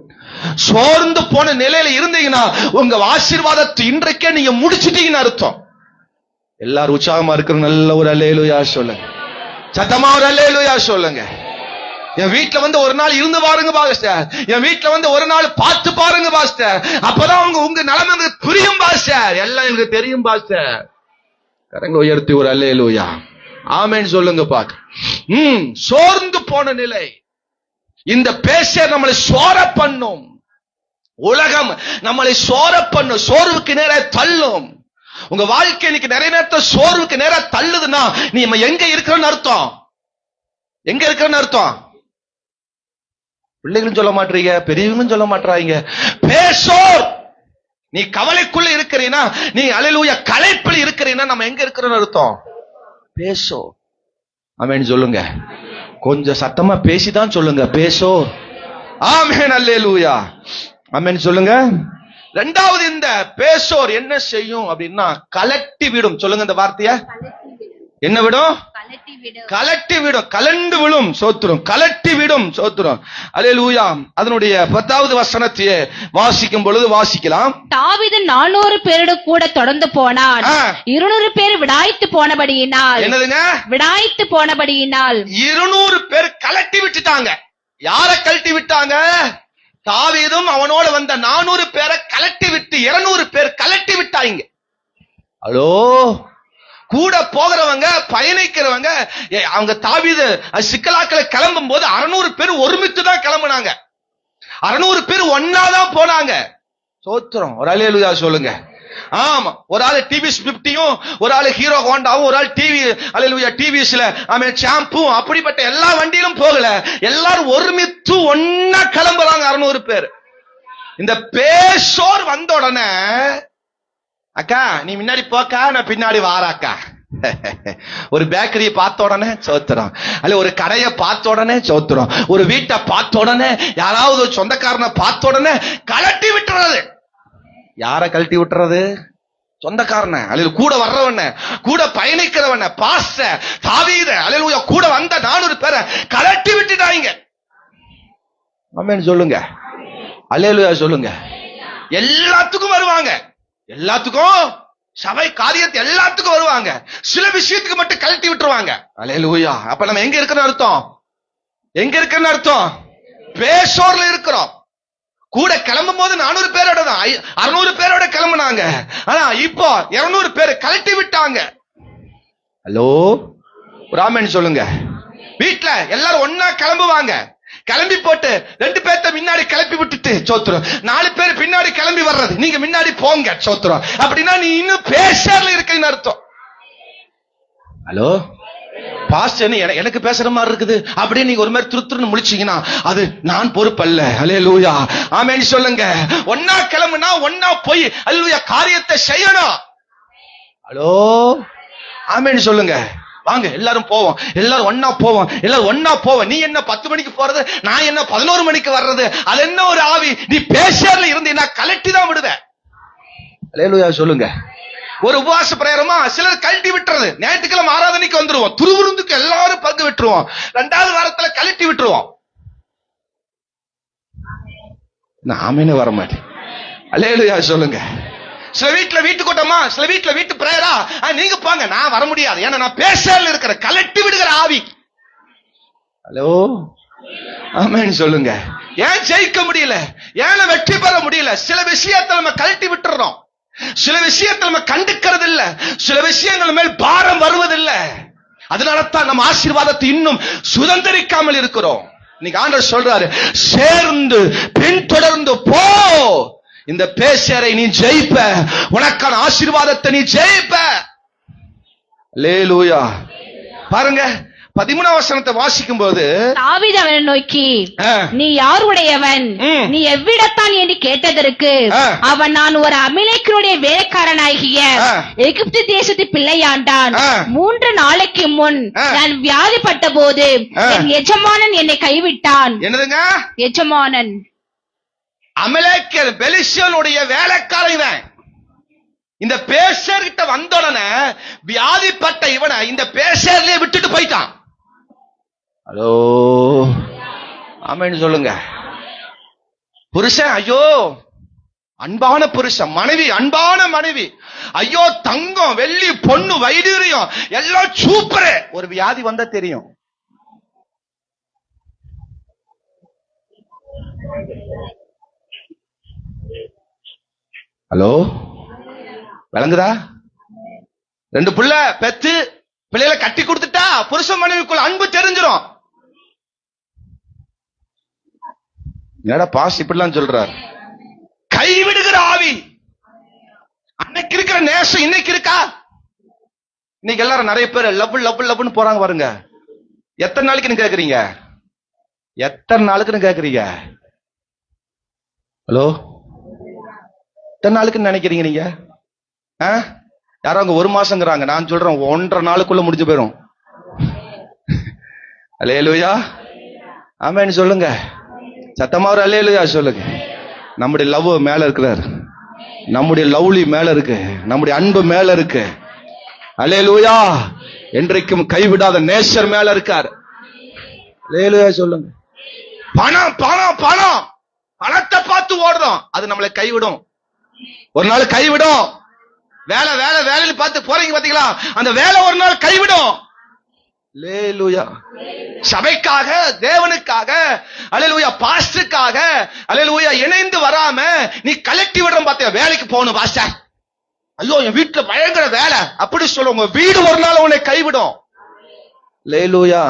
சோர்ந்து போன நிலையில இருந்தீங்கன்னா உங்க ஆசீர்வாதத்தை இன்றைக்கே நீங்க முடிச்சிட்டீங்கன்னு அர்த்தம். எல்லாரும் உற்சாகமா இருக்கிற நல்ல ஒரு அல்லேலூயா சொல்லுங்க. சத்தமா ஒரு அல்லேலூயா சொல்லுங்க. என் வீட்டுல வந்து ஒரு நாள் இருந்து பாருங்க பாஸ்டர், என் வீட்டுல வந்து ஒரு நாள் பார்த்து பாருங்க பாஸ்டர், அப்பதான் உங்க நிலைமை புரியும் பாஸ்டர், எல்லாம் எனக்கு தெரியும் பாஸ்டர். கரங்களை உயர்த்தி ஒரு அல்லேலூயா ஆமென் சொல்லுங்க பாக்க. சோர்ந்து போன நிலை, இந்த பேச நம்மளை சோர பண்ணும். உலகம் நம்மளை சோர பண்ணும், சோர்வுக்கு நேர தள்ளும். உங்க வாழ்க்கை இன்னைக்கு நிறைய நேரத்தை சோர்வுக்கு நேர தள்ளுதுன்னா நீ எங்க இருக்கிறன்னு அர்த்தம். எங்க இருக்கிறன்னு அர்த்தம். பிள்ளைகளும் சொல்ல மாட்டீங்க, பெரியவங்களும் சொல்ல மாட்டாங்க. பேசோர், நீ கவலைக்குள்ள இருக்கிறீனா, நீ அல்லேலூயா களைப்பில் இருக்கிறீனா, நம்ம எங்க இருக்கிறோம்னு அர்த்தம். பேசோ ஆமென் சொல்லுங்க. கொஞ்சம் சத்தமா பேசிதான் சொல்லுங்க. பேசோ ஆமென் அல்லேலூயா ஆமென் சொல்லுங்க. ரெண்டாவது, இந்த பேசோர் என்ன செய்யும் அப்படின்னா கலட்டி விடும். சொல்லுங்க இந்த வார்த்தைய. என்ன விடும்? கலட்டி விடும். கலண்டு விடும் சோத்திரம். கலட்டி விடும் சோத்திரம். அல்லேலூயா. அதனுடைய 10வது வசனத்தை வாசிக்கும் பொழுது வாசிக்கலாம். தாவீது 400 பேரோடு கூட தொடர்ந்து போனான். 200 பேர் விடாய்த்து போனபடியினால். என்னதுங்க? விடாய்த்து போனபடியினால் 200 பேர் கலட்டி விட்டுட்டாங்க. யார கலட்டி விட்டாங்க? தாவீதும் அவனோட வந்த 400 பேரை கலட்டி விட்டு 200 பேர் கலட்டி விட்டாங்க. ஹலோ, கூட போகிறவங்க பயணிக்கிறவங்க, அவங்க தாவீது சிக்கலாக்களை கிளம்பும் போது 600 பேர் ஒருமித்து தான் கிளம்புனாங்க. 600 பேர் ஒன்னாதான் போனாங்க. சோத்திரம். ஒரு அல்லேலூயா சொல்லுங்க. ஆமா, ஒரு ஆளு டிவிஎஸ் 50யும், ஒரு ஆளு ஹீரோ ஹோண்டாவும், ஒரு ஆள் டிவி அல்லேலூயா டிவிஎஸ்ல சாம்பும், அப்படிப்பட்ட எல்லா வண்டியிலும் போகல. எல்லாரும் ஒருமித்து ஒன்னா கிளம்புறாங்க 600 பேர். இந்த பேசோர் வந்த உடனே, அக்கா நீ முன்னாடி போக்கா, நான் பின்னாடி வாராக்கா. ஒரு பேக்கரியை பார்த்த உடனே சோத்திரம், அல்ல ஒரு கடையை பார்த்த உடனே சோத்திரம், ஒரு வீட்டை பார்த்த உடனே, யாராவது ஒரு சொந்தக்காரனை பார்த்த உடனே கலட்டி விட்டுறது. யார கழட்டி விட்டுறது? சொந்தக்காரன, அல்ல கூட வர்றவன, கூட பயணிக்கிறவன, பாஸ்ட தாவீத அல்லேலூயா கூட வந்த 400 பேரை கலட்டி விட்டுட்டாங்க. ஆமென் சொல்லுங்க. அல்லேலூயா சொல்லுங்க. எல்லாத்துக்கும் வருவாங்க, எல்லாத்துக்கும் சபை காரியத்தை எல்லாத்துக்கும் வருவாங்க. சில விஷயத்துக்கு மட்டும் கழட்டி விட்டுருவாங்க. அல்லேலூயா. அப்ப நம்ம எங்க இருக்குன்னு அர்த்தம்? எங்க இருக்குன்னு அர்த்தம்? பேசோர்ல இருக்கிறோம். கூட கிளம்பும் போது 400 பேரோட தான், 600 பேரோட கிளம்புனாங்க. ஆனா இப்போ 200 பேர் கலட்டி விட்டாங்க. ஹலோ, ராமன் சொல்லுங்க. வீட்டுல எல்லாரும் ஒன்னா கிளம்புவாங்க. கிளம்பி போட்டு 2 பேர்த்த முன்னாடி கிளப்பி விட்டுட்டு சோத்திரம், 4 பேர் பின்னாடி கிளம்பி வர்றது, நீங்க முன்னாடி போங்க சோத்திரம். அப்படின்னா நீ இன்னும் பேசல இருக்கன்னு அர்த்தம். ஹலோ, பாஸ்டர் எனக்கு பேசுற மாதிரி இருக்குது அப்படின்னு நீங்க ஒரு மாதிரி திருத்துன்னு முழிச்சீங்கன்னா அது நான் பொறுப்பல்ல. அல்லேலூயா ஆமென் சொல்லுங்க. ஒன்னா கிளம்புனா ஒன்னா போய் அல்லேலூயா காரியத்தை செய்யணும். ஹலோ ஆமென் சொல்லுங்க. வாங்க எல்லாரும் போவோம், எல்லாரும் ஒன்னா போவோம், எல்லாரும் ஒன்னா போவோம். நீ என்ன 10 மணிக்கு போறது, நான் என்ன 11 மணிக்கு வர்றது, அது என்ன ஒரு ஆவி? நீ பேசல இருந்தீங்கன்னா கலட்டி தான் விடுவ. அல்லேலூயா சொல்லுங்க. ஒரு உபவாச பிரேரமா சிலர் கழட்டி விட்டுறது. ஞாயிற்றுக்கிழமை ஆராதனைக்கு வந்துருவோம், துருவிருந்துக்கு எல்லாரும் பங்கு விட்டுருவோம், 2வது வாரத்துல கழட்டி விட்டுருவோம். நாமே வர மாட்டேன். அல்லேலூயா சொல்லுங்க. சில வீட்டுல வீட்டு கூட்டமா, சில வீட்டுல வீட்டு பிரேயரா, நீங்க போங்க, நான் வர முடியாது, ஏன்னா நான் பேசல இருக்கிற. கலட்டி விடுகிற ஆவி. ஹலோ ஆமென் சொல்லுங்க. ஏன் ஜெயிக்க முடியல, ஏன் வெற்றி பெற முடியல? சில விஷயத்தை நம்ம கழட்டி விட்டுறோம், சில விஷயத்தை நம்ம கண்டுக்கிறது இல்ல, சில விஷயங்கள் மேல் பாரம் வருவதில்லை. அதனால தான் நம்ம ஆசீர்வாதத்தை இன்னும் சுதந்திரிக்காமல் இருக்கிறோம். இன்னைக்கு ஆண்டவர் சொல்றாரு, சேர்ந்து பின்தொடர்ந்து போ. இந்த பேசரை நீ ஜெயிப்ப, உனக்கான ஆசீர்வாதத்தை நீ ஜெயிப்ப. அல்லேலூயா. பாருங்க 13ஆம் வசனத்தை வாசிக்கும் போது, தாவீது அவனை நோக்கி, நீ யாருடையவன், நீ எவ்விடத்தான் என்று கேட்டதற்கு அவன், நான் ஒரு அமலேக்கியனுடைய வேலைக்காரனாகிய எகிப்து தேசத்து பிள்ளையாண்டான். 3 நாளைக்கு முன் நான் வியாதிப்பட்ட போது என் எஜமானன் என்னை கைவிட்டான். என்னதுங்க எஜமானன்? அமலேக்கியர் பெலிஸ்தியனுடைய வேலைக்காரன். இந்த பேசர்கிட்ட வந்தோடனே வியாதிப்பட்ட இவனை இந்த பேசர்லயே விட்டுட்டு போயிட்டான். ஹலோ ஆமென் சொல்லுங்க. புருஷன், ஐயோ அன்பான புருஷன், மனைவி அன்பான மனைவி, ஐயோ தங்கம் வெள்ளி பொண்ணு வைடூரியம் எல்லாம் சூப்பர். ஒரு வியாதி வந்தா தெரியும். ஹலோ, விளங்குதா? 2 பிள்ளை பெத்து பிள்ளைகளை கட்டி கொடுத்துட்டா புருஷ மனைவிக்குள்ள அன்பு தெரிஞ்சிடும். என்னடா பாஸ் இப்படிலாம் சொல்றார்? கைவிடுகிற ஆவி. அன்னைக்கு இருக்கிற நேசம் இன்னைக்கு இருக்கா? இன்னைக்கு எல்லாரும் நிறைய பேர் லவ் லவ் லவ்னு போறாங்க பாருங்க. எத்தனை நாளைக்குன்னு கேக்குறீங்க? எத்தனை நாளுக்குன்னு கேக்குறீங்க? ஹலோ, எத்தனை நாளுக்குன்னு நினைக்கிறீங்க நீங்க? யாரும் அங்க 1 மாசங்கிறாங்க, நான் சொல்றேன் 1.5 நாளுக்குள்ள முடிஞ்சு போயிடும். அல்லேலூயா, ஆமென் சொல்லுங்க. சத்தமா ஒரு அல்லேலூயா சொல்லுங்க. நம்முடைய லவ் மேல இருக்கிறார், நம்முடைய லவ்லி மேல இருக்கு, நம்முடைய அன்பு மேல இருக்கு. அல்லேலூயா, என்றைக்கும் கைவிடாத நேசர் மேல இருக்கார். அல்லேலூயா சொல்லுங்க. பணம் பணம் பணம், பணத்தை பார்த்து ஓடுறோம், அது நம்மளை கைவிடும். ஒரு நாள் கைவிடும். வேலை வேலை வேலையில பார்த்து போறீங்க பாத்தீங்களா, அந்த வேலை ஒரு நாள் கைவிடும். அல்லேலூயா. சபைக்காக, தேவனுக்காக, அல்லேலூயா, பாஸ்டருக்காக, அல்லேலூயா, இணைந்து வராம நீ கலட்டி விடுறோம் பாத்தியா. வேலைக்கு போகணும் பாஸ்டர், ஐயோ என் வீட்டுல பயங்கர வேலை அப்படி சொல்லுவாங்க. வீடு ஒரு நாள் உன்னை கைவிடும். அல்லேலூயா.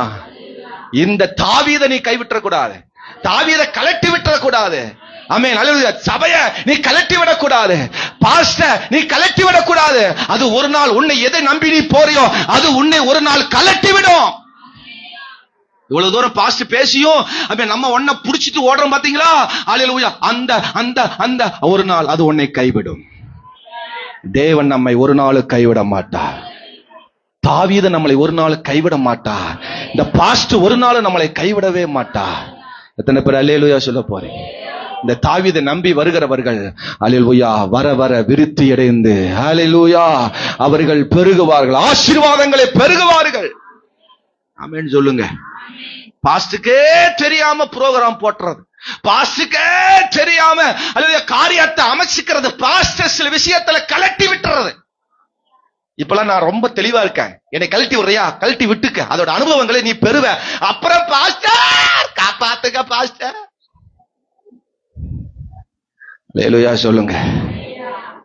இந்த தாவீதை நீ கைவிட்ட கூடாது, தாவீதை கலட்டி விட்டுற கூடாது. ஆமென், அல்லேலூயா. சபைய நீ கலட்டி விடக்கூடாது, பாஸ்டர் நீ கலட்டி விடக்கூடாது. அது ஒரு நாள் உன்னை எதை நம்பி நீ போறியோ அது உன்னை ஒரு நாள் கலட்டி விடும். இவ்வளவு தூரம் பாஸ்டர் பேசியும் நம்ம ஒன்ன புடிச்சிட்டு ஓடுறோம் பாத்தீங்களா. அல்லேலூயா. அந்த அந்த அந்த ஒரு நாள் அது உன்னை கைவிடும். தேவன் நம்மை ஒரு நாள் கைவிட மாட்டார். தாவீது நம்மளை ஒரு நாள் கைவிட மாட்டார். இந்த பாஸ்டர் ஒரு நாள் நம்மளை கைவிடவே மாட்டார். எத்தனை பேர் அல்லேலூயா சொல்ல போறீங்க? இந்த தாவீதை நம்பி வருகிறவர்கள் அல்லேலூயா வர வர விருத்தி அடைந்து அல்லேலூயா அவர்கள் பெருகுவார்கள், ஆசீர்வாதங்களை பெருகுவார்கள். ஆமென் சொல்லுங்க. பாஸ்டுக்கே தெரியாம புரோகிராம் போட்டுறது, பாஸ்டுக்கே தெரியாம அல்லது காரியத்தை அமைச்சுக்கிறது, பாஸ்டர் சில விஷயத்துல கலட்டி விட்டுறது. இப்பெல்லாம் நான் ரொம்ப தெளிவா இருக்கேன். என்னை கழட்டி விடுறியா, கழட்டி விட்டுக்க, அதோட அனுபவங்களை நீ பெறுவ. அப்புறம் பாஸ்டர் காப்பாத்துக்க பாஸ்டர். அல்லேலூயா சொல்லுங்க.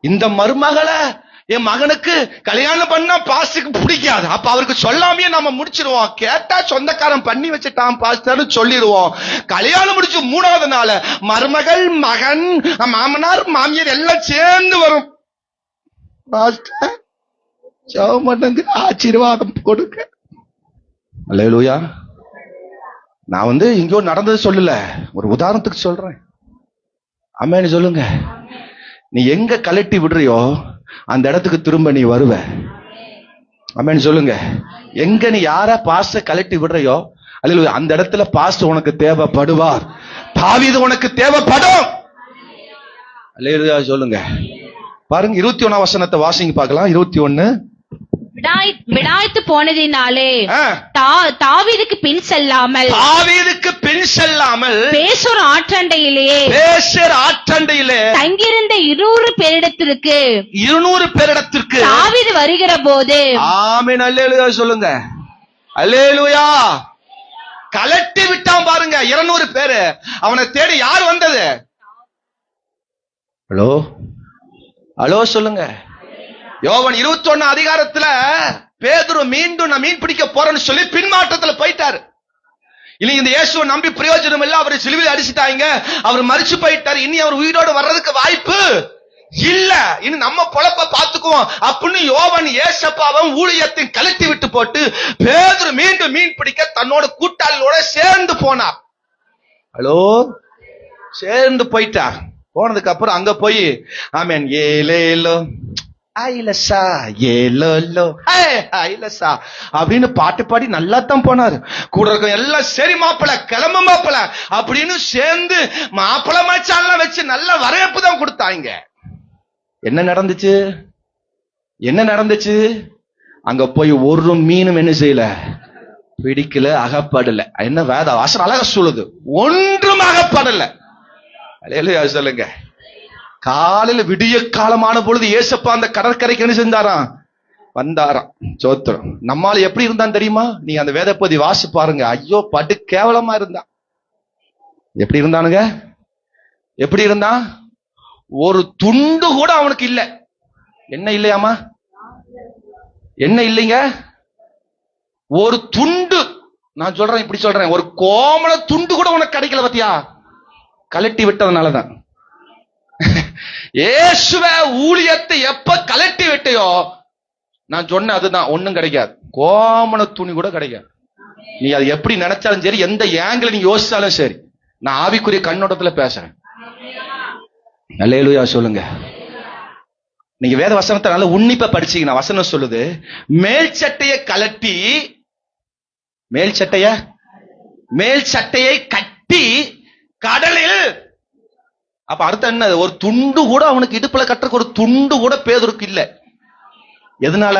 இந்த மருமகளை என் மகனுக்கு கல்யாணம் பண்ணா பாஸ்டருக்கு பிடிக்காது, அப்ப அவருக்கு சொல்லாமே நம்ம முடிச்சிருவோம். கேட்டா சொந்தக்காரன் பண்ணி வச்சுட்டான் பாஸ்டர் சொல்லிடுவோம். கல்யாணம் முடிச்சு 3வது நாள் மருமகள், மகன், மாமனார், மாமியார் எல்லாம் சேர்ந்து வரும். பாஸ்டர் ஜெபம் ஆசீர்வாதம் கொடுக்க. அல்லேலூயா. நான் இங்கோ நடந்தது சொல்லல, ஒரு உதாரணத்துக்கு சொல்றேன். ஆமென் சொல்லுங்க. நீ எங்க கலட்டி விடுறியோ அந்த இடத்துக்கு திரும்ப நீ வருவ. ஆமென் சொல்லுங்க. எங்க நீ யார பாஸ்டர் கலட்டி விடுறியோ அல்லேலூயா அந்த இடத்துல பாஸ்டர் உனக்கு தேவைப்படுவார். தாவீது உனக்கு தேவைப்படும். அல்லேலூயா சொல்லுங்க. பாருங்க 21 வசனத்தை வாசிங்க பார்க்கலாம். 21. விடாய்த்து போனதினாலே தாவீதுக்கு பின் செல்லாமல் பேசர் ஆற்றண்டையிலே தங்கியிருந்த 200 பேரிடத்திற்கு தாவீது வருகிற போது. ஆமென் அல்லேலூயா சொல்லுங்க. அல்லேலூயா. கலட்டி விட்டான் பாருங்க 200 பேரு. அவனை தேடி யார் வந்தது? ஹலோ ஹலோ சொல்லுங்க. யோவான் 21 அதிகாரத்துல பேதுரு மீண்டும் நான் மீன் பிடிக்க போறேன்னு சொல்லி பின்மாற்றத்துல போயிட்டாரு. இல்ல இந்த இயேசுவை நம்பி பிரயோஜனம் இல்ல, அவரை சிலுவையில் அடிச்சுட்டாங்க, அவர் மரிச்சு போயிட்டாரு, இனி அவர் உயிரோடு வர்றதுக்கு வாய்ப்பு இல்ல, இனி நம்ம பொழப்ப பாத்துக்குவோம் அப்படின்னு யோவான் ஏசப்பாவும் ஊழியத்தை கலட்டி விட்டு போட்டு பேதுரு மீண்டும் மீன் பிடிக்க தன்னோட கூட்டாளியோட சேர்ந்து போனார். ஹலோ சேர்ந்து போயிட்டார். போனதுக்கு அப்புறம் அங்க போய் ஆமென் ஏலேலோ ஐலசா ஏலோலோ ஐலசா அப்படின்னு பாட்டு பாடி நல்லா தான் போனாரு. கூட இருக்க எல்லாம் சரி மாப்பிள கிளம்பு மாப்பிள அப்படின்னு சேர்ந்து மாப்பிள மச்சான்லாம் வச்சு நல்ல வரவேற்பு தான் கொடுத்தாங்க. என்ன நடந்துச்சு? என்ன நடந்துச்சு? அங்க போய் ஒரு மீனும் என்ன செய்யல, பிடிக்கல, அகப்படல. என்ன வேத வாசம் அழகா சொல்லுது, ஒன்றும் அகப்படல. அல்லேலூயா சொல்லுங்க. காலையில விடிய காலமான பொழுது ஏசப்பா அந்த கடற்கரைக்கு என்ன செஞ்சாராம், வந்தாராம். சோத்திரம். நம்மால எப்படி இருந்தான் தெரியுமா? நீங்க அந்த வேதப்பதி வாசி பாருங்க. ஐயோ படு கேவலமா இருந்தான். எப்படி இருந்தானுங்க? எப்படி இருந்தான்? ஒரு துண்டு கூட அவனுக்கு இல்ல. என்ன இல்லையாமா? என்ன இல்லைங்க? ஒரு துண்டு. நான் சொல்றேன், இப்படி சொல்றேன், ஒரு கோமள துண்டு கூட உனக்கு கிடைக்கல. பாத்தியா? கலட்டி விட்டதுனாலதான். இயேசுவ ஊழியத்தை எப்ப கலட்டி விட்டையோ, நான் சொன்ன அதுதான், ஒண்ணும் கிடைக்காது. கோமள துணி கூட கிடைக்காது. நீ அது எப்படி நினைச்சாலும் சரி, எந்த ஏங்கிள் நீ யோசிச்சாலும் சரி, நான் ஆவிக்குரிய கண்ணோட்டத்துல பேசுறேன். அல்லேலூயா சொல்லுங்க. நீங்க வேத வசனத்தை நல்ல உன்னிப்பா படிச்சீங்கன்னா வசனம் சொல்லுது, மேல் சட்டையை கலட்டி, மேல் சட்டையை கட்டி கடலில். அப்ப அர்த்தம் என்ன? ஒரு துண்டு கூட அவனுக்கு இடுப்புல கட்டுறக்கு ஒரு துண்டு கூட பேதுருக்கு இல்ல. எதனால?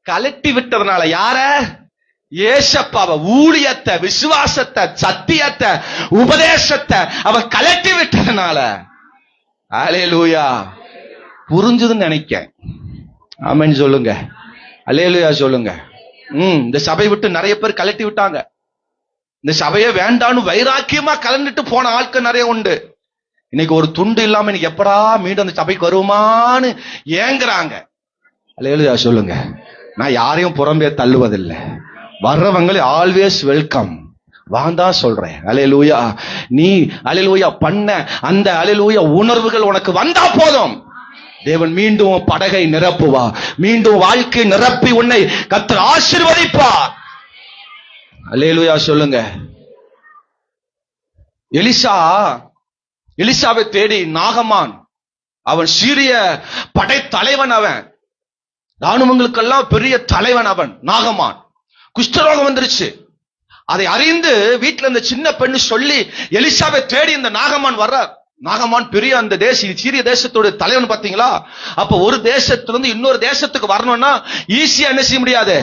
கலட்டி விட்டதுனால. யார? ஏசப்பாவ, ஊழியத்தை, விசுவாசத்தை, சத்தியத்தை, உபதேசத்தை அவன் கலட்டி விட்டதுனால. அல்லேலூயா. புரிஞ்சுதுன்னு நினைக்கிறேன். ஆமென் சொல்லுங்க. அல்லேலூயா சொல்லுங்க. இந்த சபை விட்டு நிறைய பேர் கலட்டி விட்டாங்க. இந்த சபையை வேண்டான்னு வைராக்கியமா கலந்துட்டு போன ஆட்கள் நிறைய உண்டு. இன்னைக்கு ஒரு துண்டு இல்லாம இன்னைக்கு எப்படா மீண்டும் அந்த சபைக்கு வருமான்னு ஏங்குறாங்க. அல்லேலூயா சொல்லுங்க. நான் யாரையும் புறம்பே தள்ளுவதில்லை. வர்றவங்களை ஆல்வேஸ் வெல்கம் வாந்தான் சொல்றேன். அல்லேலூயா. நீ அல்லேலூயா பண்ண அந்த அல்லேலூயா உணர்வுகள் உனக்கு வந்தா போதும். தேவன் மீண்டும் படகை நிரப்புவா, மீண்டும் வாழ்க்கை நிரப்பி உன்னை கர்த்தர் ஆசீர்வதிப்பார். அல்லேலூயா சொல்லுங்க. எலிசாவை தேடி நாகமான், அவன் சீரிய படை தலைவன், அவன் ராணுவங்களுக்கெல்லாம் பெரிய தலைவன் அவன் நாகமான். குஷ்டரோகம் வந்துருச்சு. அதை அறிந்து வீட்டுல இருந்த சின்ன பெண்ணு சொல்லி எலிசாவை தேடி இந்த நாகமான் வர்றார். நாகமான் பெரிய அந்த சீரிய தேசத்தோட தலைவன் பாத்தீங்களா? அப்ப ஒரு தேசத்திலிருந்து இன்னொரு தேசத்துக்கு வரணும்னா ஈஸியா என்ன செய்ய முடியாது,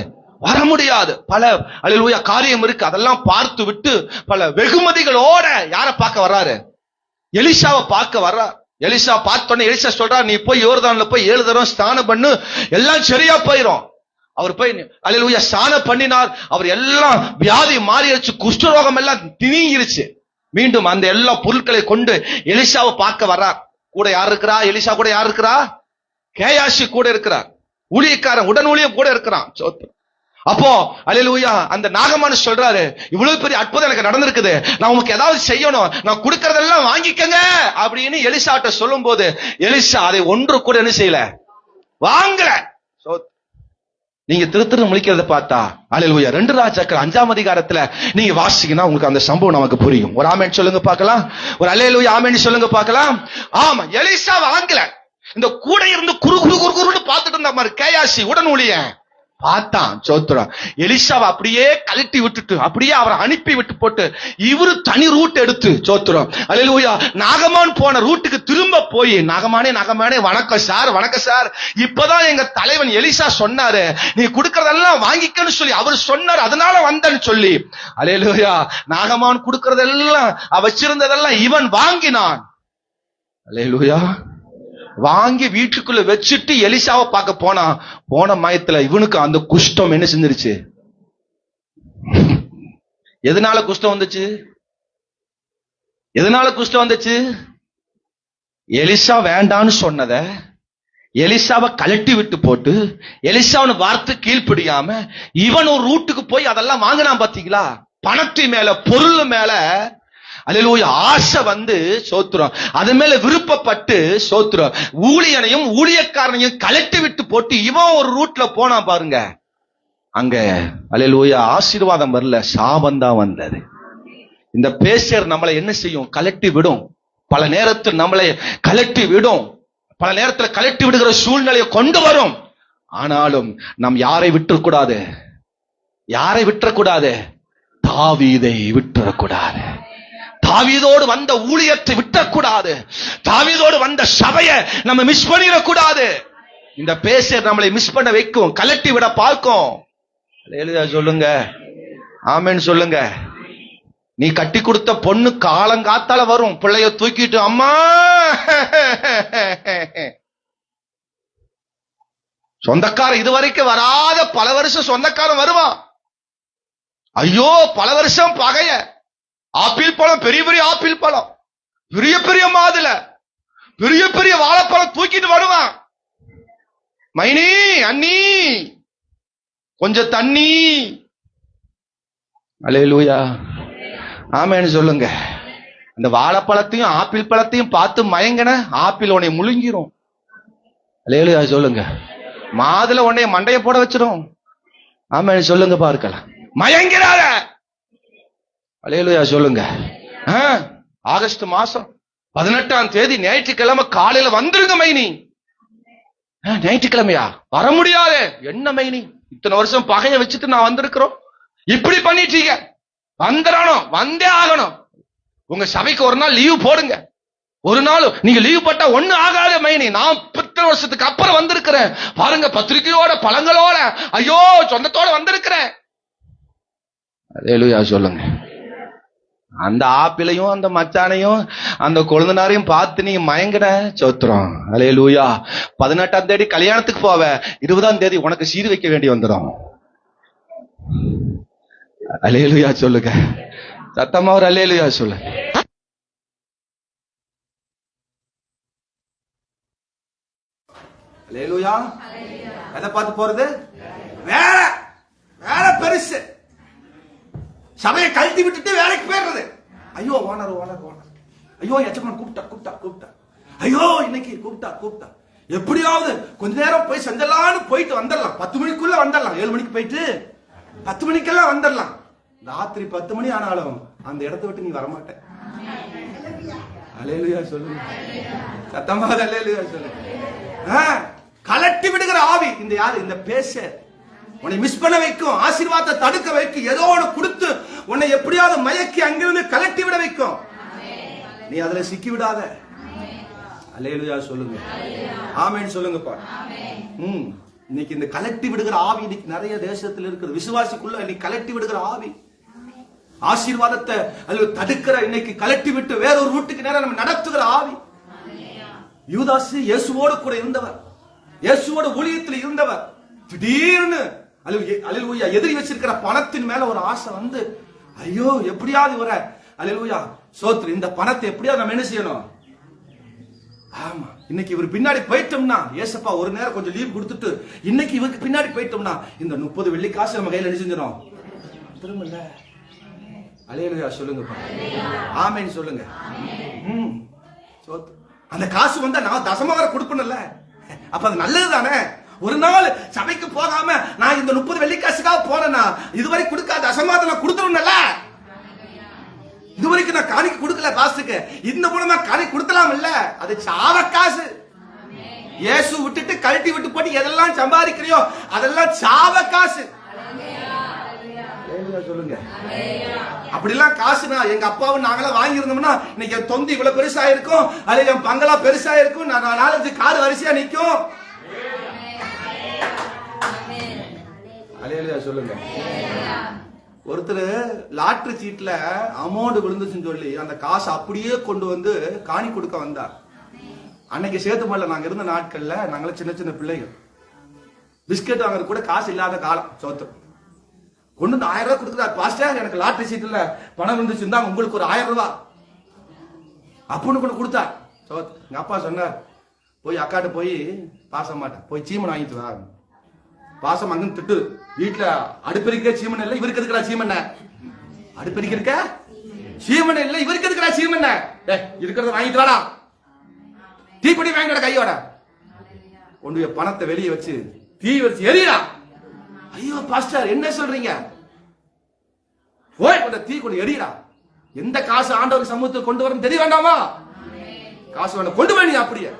வர முடியாது. பல அல்லேலூயா காரியம் இருக்கு. அதெல்லாம் பார்த்து விட்டு பல வெகுமதிகளோட யார பார்க்க வர்றாரு? எலிசாவை பார்க்க வர்றார். எலிசா பார்த்தோன்னே எலிசா சொல்றா, நீ போய் யோர்தான்ல போய் 7 தடவை ஸ்நானம் பண்ணு, எல்லாம் சரியா போயிரும். அவர் போய் அல்லேலூயா ஸ்நானம் பண்ணினார். அவர் எல்லாம் வியாதி மாறிடுச்சு, குஷ்டரோகம் எல்லாம் நீங்கிருச்சு. மீண்டும் அந்த எல்லா பொருட்களை கொண்டு எலிசாவை பார்க்க வர்றார். கூட யார் இருக்கிறா? எலிசா கூட யார் இருக்கிறா? கேயாசி கூட இருக்கிறார். ஊழியக்காரன் உடன் ஊழியம் கூட இருக்கிறான். அப்போ அல்லேலூயா அந்த நாகமான் சொல்றாரு, இவ்வளவு பெரிய அற்புதம் எனக்கு நடந்திருக்குது, நான் உங்களுக்கு ஏதாவது செய்யணும், நான் கொடுக்கறதெல்லாம் வாங்கிக்கங்க அப்படின்னு எலிசாட்ட சொல்லும் போது எலிசா அதை ஒன்று கூட என்ன செய்யல, வாங்கல. நீங்க திரு முழிக்கிறத பார்த்தா அல்லேலூயா 2 ராஜாக்கள் 5ஆம் அதிகாரத்துல நீங்க வாசிங்கன்னா உங்களுக்கு அந்த சம்பவம் நமக்கு புரியும். ஒரு ஆமென் சொல்லுங்க பார்க்கலாம். ஒரு அல்லேலூயா ஆமென் சொல்லுங்க பார்க்கலாம். ஆமா, எலிசா வாங்கல. இந்த கூட இருந்து குறு குறு குறு குறுன்னு பார்த்துட்டு இருந்த மாதிரி கேயாசி உடன் ஊழியன் பார்த்தான். சோத்ரம். எலிசாவை அப்படியே கழட்டி விட்டுட்டு அப்படியே அவரை அனுப்பி விட்டு போட்டு இவரு தனி ரூட் எடுத்து சோத்ரம் அல்லேலூயா நாகமான் போன ரூட்டுக்கு திரும்ப போய், நாகமானே வணக்கம் சார், இப்பதான் எங்க தலைவன் எலிசா சொன்னாரு நீ கொடுக்கறதெல்லாம் வாங்கிக்கன்னு சொல்லி அவர் சொன்னாரு, அதனால வந்தன்னு சொல்லி. அல்லேலூயா நாகமான் கொடுக்கறதெல்லாம் வச்சிருந்ததெல்லாம் இவன் வாங்கினான். அல்லேலூயா வாங்கி வீட்டுக்குள்ள வச்சுட்டு எலிசாவை பார்க்க போன மயத்துல இவனுக்கு அந்த குஷ்டம் என்ன செஞ்சிருச்சு? எதனால குஷ்டம் வந்துச்சு? எலிசா வேண்டான்னு சொன்னத எலிசாவை கலட்டி விட்டு போட்டு எலிசாவின் வார்த்தை கீழ்ப்படியாம இவன் ஒரு ரூட்டுக்கு போய் அதெல்லாம் வாங்கினான். பாத்தீங்களா? பணத்து மேல பொருள் மேல அல்லேலூயா ஆசை வந்து சோத்திரம், அது மேல விருப்பப்பட்டு சோத்திரம் ஊழியனையும் ஊழியக்காரனையும் கலட்டி விட்டு போட்டு இவன் ஒரு ரூட்ல போனா பாருங்க. அங்க அல்லேலூயா ஆசீர்வாதம் வரல, சாபம் தான் வந்தது. இந்த பேசர் நம்மளை என்ன செய்யும்? கலட்டி விடும். பல நேரத்தில் நம்மளை கலட்டி விடும். பல நேரத்தில் கலட்டி விடுகிற சூழ்நிலையை கொண்டு வரும். ஆனாலும் நாம் யாரை விட்டுறக்கூடாது? தாவீதை விட்டுறக்கூடாது. தாவீதோடு வந்த ஊழியத்தை விட்டக்கூடாது. தாவீதோடு வந்த சபையை நம்ம மிஸ் பண்ணிடக்கூடாது. இந்த பேசர் நம்மளை மிஸ் பண்ண வைக்கும், கலட்டி விட பார்க்கும். அல்லேலூயா சொல்லுங்க, ஆமென் சொல்லுங்க. நீ கட்டி கொடுத்த பொண்ணு காலங்காத்தால வரும், பிள்ளைய தூக்கிட்டு அம்மா சொந்தக்காரன் இதுவரைக்கும் வராத பல வருஷம் சொந்தக்காரன் வருவான். ஐயோ பல வருஷம் பகைய ஆப்பிள் பழம், பெரிய பெரிய ஆப்பிள் பழம், பெரிய பெரிய மாதுளை, பெரிய பெரிய வாழைப்பழம் தூக்கிட்டு வருவான். மைனி, அண்ணி, கொஞ்சம் தண்ணி. அல்லேலூயா, ஆமென் சொல்லுங்க. அந்த வாழைப்பழத்தையும் ஆப்பிள் பழத்தையும் பார்த்து மயங்கன, ஆப்பிள் உன்னை முழுங்கிரும். அல்லேலூயா சொல்லுங்க. மாதுளை உன்னை மண்டைய போட வச்சிரும். ஆமென் சொல்லுங்க பார்க்கலாம். மயங்கிறார. அல்லேலூயா சொல்லுங்க. ஆகஸ்ட் மாசம் 18ஆம் தேதி ஞாயிற்றுக்கிழமை காலையில வந்துருங்க மைனி. ஞாயிற்றுக்கிழமையா? வர முடியாது. என்ன மைனி, இத்தனை வருஷம் பகைய வச்சுட்டு நான் வந்திருக்கிறோம், இப்படி பண்ணிட்டீங்க. வந்துடணும், வந்தே ஆகணும். உங்க சபைக்கு ஒரு நாள் லீவு போடுங்க. ஒரு நாள் நீங்க லீவு போட்டா ஒண்ணு ஆகாத மைனி. நான் 10 வருஷத்துக்கு அப்புறம் வந்திருக்கிறேன் பாருங்க, பத்திரிகையோட பழங்களோட, ஐயோ சொந்தத்தோட வந்திருக்கிறேன். அல்லேலூயா சொல்லுங்க. அந்த ஆப்பிளையும் அந்த மச்சானையும் அந்த கொழுந்தனாரையும் பார்த்து நீங்க மயங்கட சோத்திரம். அல்லேலூயா. 18ஆம் தேதி கல்யாணத்துக்கு போவ, 20ஆம் தேதி உனக்கு சீர் வைக்க வேண்டி வந்துடும். அல்லேலூயா சொல்லுங்க. சத்தமா ஒரு அல்லேலூயா சொல்லுங்க. அல்லேலூயா. எதை பார்த்து போறது? வேலை. வேலை பெருசு. சபையை கழட்டி விட்டுட்டு வேலைக்கு போயிடுறது. ஐயோ ஓனர் ஓனர் ஓனர், ஐயோ எச்சமான் கூப்பிட்டா, ஐயோ இன்னைக்கு கூப்பிட்டா, எப்படியாவது கொஞ்ச நேரம் போய் செஞ்சலான்னு போயிட்டு வந்துடலாம். 10 மணிக்குள்ள வந்துடலாம். 7 மணிக்கு போயிட்டு 10 மணிக்கெல்லாம் வந்துடலாம். ராத்திரி 10 மணி ஆனாலும் அந்த இடத்தை விட்டு நீ வரமாட்ட. அல்லேலூயா சொல்லுங்க. சத்தமா அல்லேலூயா சொல்லுங்க. கலட்டி விடுகிற ஆவி இந்த யாரு? இந்த பேச உன்னை மிஸ் பண்ண வைக்கும், ஆசீர்வாதத்தை தடுக்க வைக்கும், ஏதோ ஒன்று கொடுத்து உன்னை எப்படியாவது மயக்கி அங்கிருந்து கலட்டி விட வைக்கும். நீ அதுல சிக்கி விடாத. அல்லேலூயா சொல்லுங்க. ஆமென் சொல்லுங்கப்பா. இன்னைக்கு இந்த கலட்டி விடுகிற ஆவி இன்னைக்கு நிறைய தேசத்தில் இருக்குது. விசுவாசிக்குள்ள இன்னைக்கு கலட்டி விடுகிற ஆவி, ஆசீர்வாதத்தை அல்லது தடுக்கிற, இன்னைக்கு கலட்டி விட்டு வேற ஒரு ரூட்டுக்கு நேரம் நம்ம நடத்துகிற ஆவி. யூதாஸ் இயேசுவோடு கூட இருந்தவர், இயேசுவோட ஊழியத்தில் இருந்தவர். திடீர்னு அல்லேலூயா எதிரி வச்சிருக்கிற பணத்தின் மேல ஒரு ஆசை வந்து, ஐயோ எப்படியாவது வர அல்லேலூயா சோத்ரு, இந்த பணத்தை எப்படியாவது நம்ம என்ன செய்யணும்? ஆமா, இன்னைக்கு இவர் பின்னாடி போயிட்டோம்னா, ஏசப்பா ஒரு நேரம் கொஞ்சம் லீவ் கொடுத்துட்டு இன்னைக்கு இவருக்கு பின்னாடி போயிட்டோம்னா இந்த 30 வெள்ளி காசு நம்ம கையில செஞ்சிடும். திரும்பல. அல்லேலூயா சொல்லுங்க. ஆமென் சொல்லுங்க. அந்த காசு வந்தா நான் தசம வர கொடுப்பேன்ல, அப்ப அது நல்லது தானே. ஒரு நாள் சபைக்கு போகாம நான் இந்த 30 வெள்ளி காசுக்காக போனேன்னா இதுவரை கொடுக்காத தசமாத நான் கொடுத்துருவேன்ல. இதுவரைக்கும் நான் காணிக்கு கொடுக்கல பாஸ்டுக்கு, இந்த மூலமா காணிக்கு கொடுக்கலாம் இல்ல. அது சாவ காசு. இயேசு விட்டுட்டு கழட்டி விட்டு போட்டு எதெல்லாம் சம்பாதிக்கிறியோ அதெல்லாம் சாவ காசு. சொல்லுங்க. அப்படிலாம் காசு நான் எங்க அப்பாவும் நாங்களாம் வாங்கி இருந்தோம்னா இன்னைக்கு என் தொந்தி இவ்வளவு பெருசா இருக்கும், அது என் பங்களா பெருசா இருக்கும், நான் 4-5 கார் வரிசையா நிக்கும். அல்லேலூயா சொல்லுங்க. ஒருத்தர் லாட்டரி சீட்ல அமௌண்ட் விழுந்துச்சுன்னு சொல்லி அந்த காசை அப்படியே கொண்டு வந்து காணி கொடுக்க வந்தார். அன்னைக்கு சேத்துமல்ல நாங்க இருந்த நாட்கள்ல நாங்கள சின்ன சின்ன பிள்ளைகள், பிஸ்கெட் வாங்குறது கூட காசு இல்லாத காலம். சோத்து கொண்டு வந்து 1000 ரூபாய் கொடுக்குறாரு. பாஸ்டர் எனக்கு லாட்டரி சீட்ல பணம் விழுந்துச்சுன்னா உங்களுக்கு ஒரு 1000 ரூபாய் அப்படின்னு கொண்டு கொடுத்தார். சோத்து எங்க அப்பா சொன்னார், போய் அக்காட்ட போய் பாச மாட்டேன், போய் சீமன் வாங்கிட்டு வா. பாசம் அங்க திட்டு, வீட்டுல அடுப்பெரிக்கிற சீமன் இல்ல, இவருக்கு இருக்கிற சீமன், அடுப்பெரிக்க சீமன் இல்ல, இவருக்கு இருக்கிற சீமன், இருக்கிறத வாங்கிட்டு வாடா, தீப்பெட்டி வாங்கிட கையோட கொண்டு பணத்தை வெளியே வச்சு தீ வச்சு எரியடா. ஐயோ பாஸ்டர் என்ன சொல்றீங்க? போய் கொண்ட தீ கொண்டு எரியடா. எந்த காசு ஆண்டவர் சமூகத்துக்கு கொண்டு வரும் தெரிய வேண்டாமா? காசு வேண்டாம், கொண்டு போய் அப்படியே.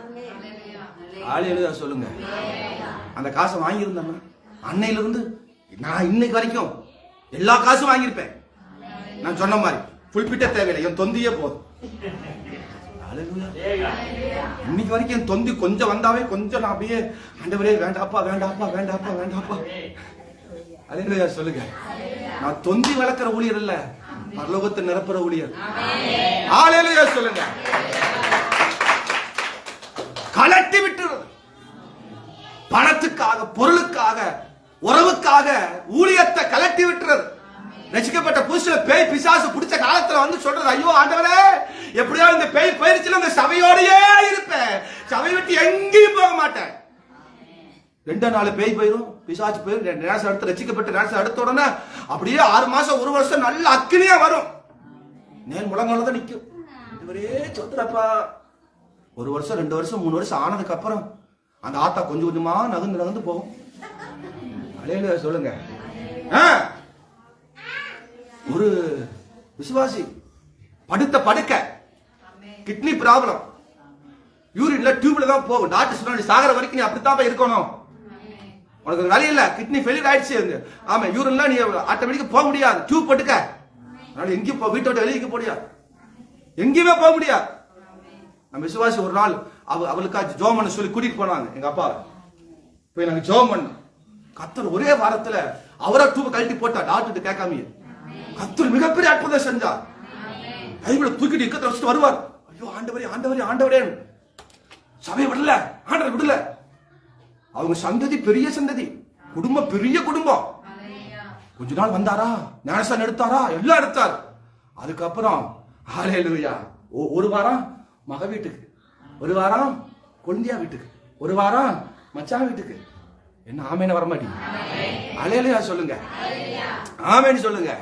அல்லேலூயா சொல்லுங்க. அந்த காசை வாங்கியிருந்தேன் அன்னையில இருந்து நான் இன்னைக்கு வரைக்கும் எல்லா காசும் வாங்கியிருப்பேன். நான் சொன்ன மாதிரி புல்பிட்ட தேவையில்லை, என் தொந்தியே போதும். இன்னைக்கு வரைக்கும் என் தொந்தி கொஞ்சம் வந்தாவே கொஞ்சம் நான் அப்படியே ஆண்டவரே வேண்டாப்பா வேண்டாப்பா வேண்டாப்பா வேண்டாப்பா. அல்லேலூயா சொல்லுங்க. நான் தொந்தி வளர்க்கிற ஊழியர் இல்ல, பரலோகத்தை நிரப்புற ஊழியர். அல்லேலூயா சொல்லுங்க. கலட்டி விட்டுறது பணத்துக்காக, பொருளுக்காக, உறவுக்காக ஊழியத்தை கலட்டி விட்டுறது. ரசிக்கப்பட்ட புதுசுல பேய் பிசாசு பிடிச்ச காலத்துல ஜெபத்துல வந்து சொல்றது, ஐயோ ஆண்டவரே எப்படியோ இந்த பேய் போயிருச்சுல இந்த சபையோடயே இருப்பேன், சபை விட்டு எங்கேயும் போக மாட்டேன். 2 பேய் போயிரும், பிசாசு போயிரும். நேசம் அடுத்து ரசிக்கப்பட்டு நேசம் அடுத்த உடனே அப்படியே 6 மாசம் 1 வருஷம் நல்ல அக்கினியா வரும். நேர் முழங்கால தான் நிக்கும். இவரே சொத்துறப்பா 1 வருஷம் 2 வருஷம் 3 வருஷம் ஆனதுக்கு அப்புறம் அந்த ஆத்தா கொஞ்சம் கொஞ்சமா நகர்ந்து போகும். அலையில சொல்லுங்க. ஒரு விசுவாசி படுத்த படுக்க கிட்னி ப்ராப்ளம், யூரின்ல டியூப்ல தான் போகும். டாக்டர் சொன்னா சாகர வரைக்கும் நீ அப்படித்தான் இருக்கணும், உனக்கு வழி இல்ல, கிட்னி ஃபெயிலியர் ஆயிடுச்சு. ஆமா, யூரின்ல நீ ஆட்டோமேட்டிக்கா போக முடியாது, டியூப் பட்டுக்க. அதனால எங்கேயும் வீட்டை விட்டு வெளியே போக முடியாது, எங்கேயுமே போக முடியாது. நம்ம விசுவாசி ஒரு நாள் அவளுக்கா ஜோம் பண்ண சொல்லி கூட்டிட்டு போனாங்க எங்க அப்பா. போய் நாங்க ஜோம் பண்ணோம். கத்தர் ஒரே வாரத்துல அவரா டியூப் கழட்டி போட்டா, டாக்டர் கேட்காம. கத்தர் மிகப்பெரிய அற்புதம் செஞ்சார். பைபிளை தூக்கிட்டு இக்கத்தை வச்சுட்டு வருவார். ஐயோ ஆண்டவரே ஆண்டவரே ஆண்டவரே, சபை விடல, ஆண்டவர் விடல. அவங்க சந்ததி பெரிய சந்ததி, குடும்பம் பெரிய குடும்பம். கொஞ்ச நாள் வந்தாரா, ஞானஸ்தானம் எடுத்தாரா, எல்லாம் எடுத்தார். அதுக்கப்புறம் ஹல்லேலூயா, 1 வாரம் மக வீட்டுக்கு, 1 வாரம் கொழுந்தியா வீட்டுக்கு, 1 வாரம் மச்சான் வீட்டுக்கு. என்ன ஆமேன்னு வர மாட்டீங்க? ஹல்லேலூயா சொல்லுங்க, ஆமேன்னு சொல்லுங்க.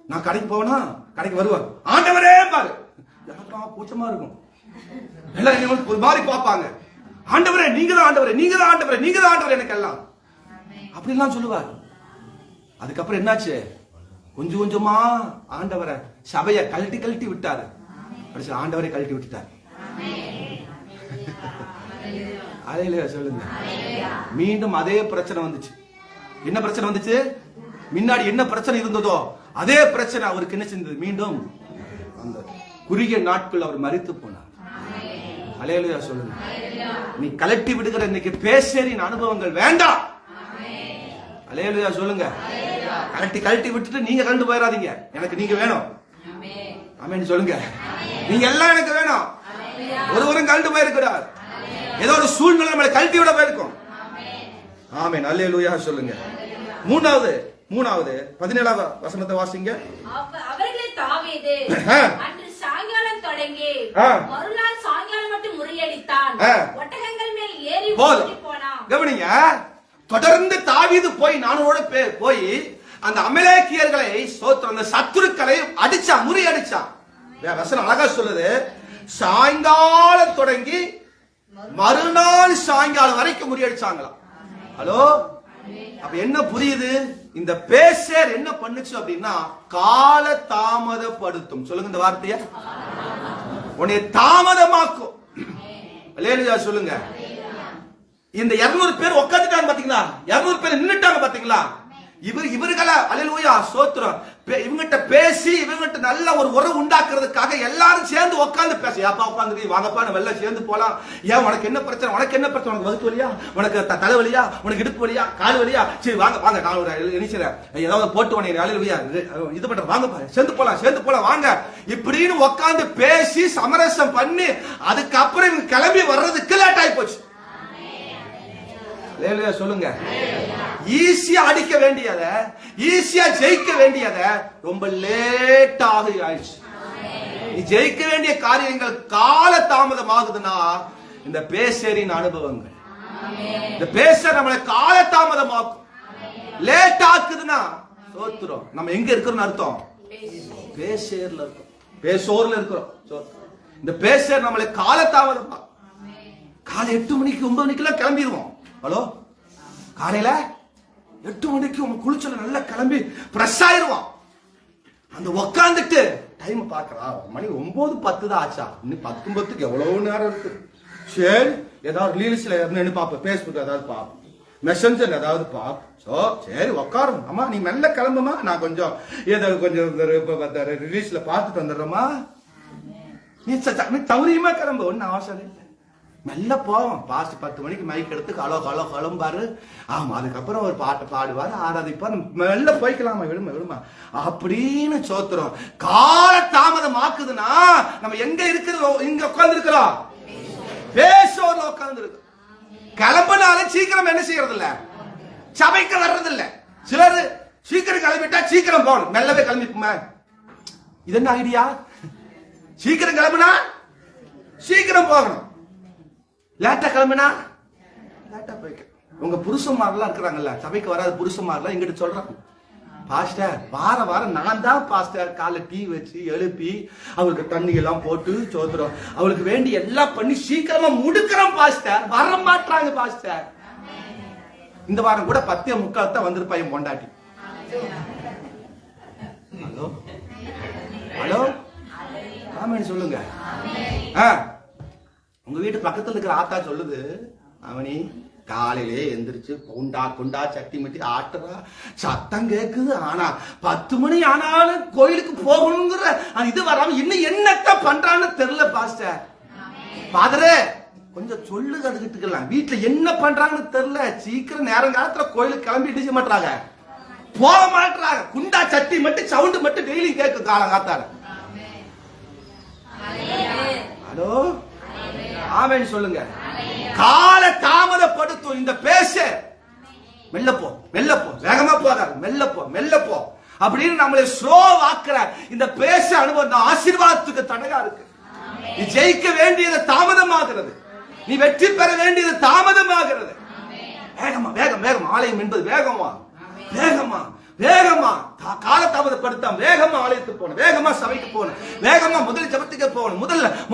நான் கடைக்கு போனா கடைக்கு வருவார், ஆண்டவரே பாரு. எனக்கு கூச்சமா இருக்கும், எல்லாம் ஒரு மாதிரி பார்ப்பாங்க. ஆண்டவரே நீங்க தான் ஆண்டவரே, நீங்க தான் ஆண்டவரே, நீங்க தான் ஆண்டவரே எனக்கு எல்லாம் அப்படிலாம் சொல்லுவார். அதுக்கப்புறம் என்னாச்சு, கொஞ்சம் கொஞ்சமா ஆண்டவரை சபையை கழட்டி விட்டாரு. ஆண்டவரை கழட்டி விட்டுட்டார். அலையில சொல்லுங்க. மீண்டும் அதே பிரச்சனை வந்துச்சு. என்ன பிரச்சனை வந்துச்சு? முன்னாடி என்ன பிரச்சனை இருந்ததோ அதே பிரச்சனை அவருக்கு என்ன செஞ்சது? மீண்டும் அந்த குறுகிய நாட்கள் அவர் மரித்து போனார். அலையில சொல்லுங்க. நீ கலட்டி விடுகிற இன்னைக்கு பேசேரின் அனுபவங்கள் வேண்டாம். அலையில சொல்லுங்க. கழட்டி விட்டுட்டு நீங்க கலந்து போயிடாதீங்க. எனக்கு நீங்க வேணும். ஆமென் சொல்லுங்க. நீங்க எல்லாம் எனக்கு வேணும். ஒருவரும் கலந்து போயிருக்கிறார். ஏதோ ஒரு சூழ்நிலை நம்மளை கழட்டி விட போயிருக்கும். ஆமென் அல்லேலூயா சொல்லுங்க. மூணாவது 17வது வசனத்தை வாசிங்க. அவர்களே தாவீது அன்று சாயங்காலம் தொடங்கி மறுநாள் சாயங்காலம் மட்டும் முறியடித்தான். ஒட்டகங்கள் மேல் ஏறி போனான். கவனிங்க, தொடர்ந்து தாவீது போய் நானோட போய் அந்த அமலேக்கியர்களை அந்த சத்துருக்களை அடிச்சான், முறியடிச்சான். வசனம் அழகா சொல்லுது, சாயங்காலம் தொடங்கி மறுநாள் சாயங்காலம் வரைக்கும் முறியடிச்சாங்களாம். ஹலோ, அப்ப என்ன புரியுது? இந்த பேசர் என்ன பண்ணுச்சு அப்படின்னா கால தாமதப்படுத்தும். சொல்லுங்க இந்த வார்த்தைய, உன்னை தாமதமாக்கும். அல்லேலூயா சொல்லுங்க. இந்த 200 பேர் உட்காந்துட்டாங்க பாத்தீங்களா, 200 பேர் நின்னுட்டாங்க பாத்தீங்களா. இவர்களை அல்லேலூயா சோத்திரம் இவங்கிட்ட பேசி இவங்கிட்ட நல்ல ஒரு உறவு உண்டாக்குறதுக்காக எல்லாரும் சேர்ந்து உட்காந்து பேச, ஏப்பா உட்காந்து வாங்கப்பா வெள்ள சேர்ந்து போலாம். ஏன் உனக்கு என்ன பிரச்சனை, உனக்கு என்ன பிரச்சனை, உனக்கு வகுத்து வலியா, உனக்கு தலைவலியா, உனக்கு இடுப்பு வலியா, கால் வலியா, சரி வாங்க வாங்க நான் ஒரு நினைச்சேன் ஏதாவது போட்டு உனக்கு அல்லேலூயா இது பண்ற, வாங்கப்பா சேர்ந்து போலாம் வாங்க இப்படின்னு உட்காந்து பேசி சமரசம் பண்ணி அதுக்கப்புறம் இவங்க கிளம்பி வர்றதுக்கு லேட் ஆகி போச்சு. சொல்லுங்க. ஈஸியா அடிக்க வேண்டியத, ஈஸியா ஜெயிக்க வேண்டியத ரொம்ப லேட்டாக ஆயிடுச்சு. நீ ஜெயிக்க வேண்டிய காரியங்கள் கால தாமதம் ஆகுதுன்னா இந்த பேசரின் அனுபவங்கள், இந்த பேச நம்மளை கால தாமதமாக்கும். லேட் ஆக்குதுன்னா சோத்துறோம். நம்ம எங்க இருக்கிறோம்னு அர்த்தம்? பேசேர்ல இருக்கோம், பேசோர்ல இருக்கிறோம். இந்த பேசர் நம்மளை கால தாமதமாக்கும். காலை 8 மணிக்கு 9 மணிக்கெல்லாம் கிளம்பிடுவோம். ஹலோ, காலையில 8 மணிக்கு குளிச்சல நல்லா கிளம்பி ஃப்ரெஷ் ஆயிருவான். அந்த உக்காந்துட்டு டைம் பாக்குறா, மணி 9:10 தான் ஆச்சா, இன்னும் 10:10 எவ்வளவு நேரம் இருக்கு. சரி ஏதாவது ரீல்ஸ்ல இருந்து பாப்ப, பேஸ்புக் ஏதாவது பாப்ப, மெசஞ்சர் ஏதாவது பாப்ப. சரி உக்காரும். அம்மா நீ மெல்ல கிளம்புமா, நான் கொஞ்சம் ஏதோ கொஞ்சம் ரிலீஸ்ல பார்த்துட்டு வந்துடுறோமா. நீ தவறியுமா கிளம்பு, ஒன்னும் அவசரம் இல்லை. மெல்ல போவோம். பாஸ்ட் 10 மணிக்கு மைக் எடுத்து ஹலோ ஹலோ ஹலோம்பாரு. ஆமா, அதுக்கப்புறம் ஒரு பாட்டு பாடுவாரு, ஆராதிப்பாரு. மெல்ல போய்க்கலாமா, விடுமா அப்படின்னு சோத்துறோம். கால தாமதம் ஆக்குதுன்னா நம்ம எங்க இருக்கிறோம்? இங்க உட்கார்ந்து இருக்கிறோம், பேசோர்ல உட்கார்ந்து இருக்கு. கிளம்புனால சீக்கிரம் என்ன செய்யறது இல்ல, சபைக்கு வர்றது இல்ல. சிலர் சீக்கிரம் கிளம்பிட்டா சீக்கிரம் போகணும், மெல்லவே கிளம்பிக்குமா. இது என்ன ஐடியா? சீக்கிரம் கிளம்புனா சீக்கிரம் போகணும், லேட்டா கிளம்புனா லேட்டா போய்க்க. உங்க புருஷன்மாரெல்லாம் இருக்கிறாங்கல்ல, சபைக்கு வராத புருஷன்மாரெல்லாம் எங்கிட்ட சொல்றாங்க, பாஸ்டர் வாரம் நான் தான் பாஸ்டர் காலை டீ வச்சு எழுப்பி அவளுக்கு தண்ணி எல்லாம் போட்டு சோத்துறோம், அவளுக்கு வேண்டி எல்லாம் பண்ணி சீக்கிரமா முடுக்கிறோம் பாஸ்டர், வர மாட்டாங்க பாஸ்டர். இந்த வாரம் கூட 10:45 தான் வந்திருப்பா என் பொண்டாட்டி. ஹலோ ஹலோ ஆமென் சொல்லுங்க. உங்க வீட்டு பக்கத்துல இருக்கிற ஆத்தா சொல்லுது, அவனி காலையிலே எந்திரிச்சு குண்டா சட்டி மட்டி ஆட்டுறா, சத்தம் கேக்குது, ஆனா 10 மணி ஆனாலும் கோயிலுக்கு போகணுங்கிற இது வராம இன்னும் என்னத்த பண்றான்னு தெரியல பாஸ்டர். பாதரே கொஞ்சம் சொல்லுங்க, அதுக்கிட்டுக்கலாம் வீட்டுல என்ன பண்றாங்கன்னு தெரியல, சீக்கிரம் நேரம் காலத்துல கோயிலுக்கு கிளம்பி இடிச்ச மாட்டாங்க, போக மாட்டாங்க, குண்டா சட்டி மட்டும் சவுண்டு மட்டும் டெய்லி கேட்கும் காலங்காத்தால. ஹலோ ஆமென் சொல்லுங்க. கால தாமதப்படுத்தும் இந்த பேச, மெல்ல போ வேகமா போகாது, மெல்ல போ அப்படின்னு நம்மளை ஸ்லோ ஆக்குற இந்த பேச அனுபவம் ஆசீர்வாதத்துக்கு தடையா இருக்கு. நீ ஜெயிக்க வேண்டியது தாமதமாகிறது, நீ வெற்றி பெற வேண்டியது தாமதமாகிறது. வேகமா ஆலயம் என்பது வேகமா கால தாமதப்படுத்தாம வேகமா ஆலயத்துக்கு போகணும், வேகமா சபைக்கு போகணும், வேகமா முதல்ல ஜபத்துக்கு போகணும்,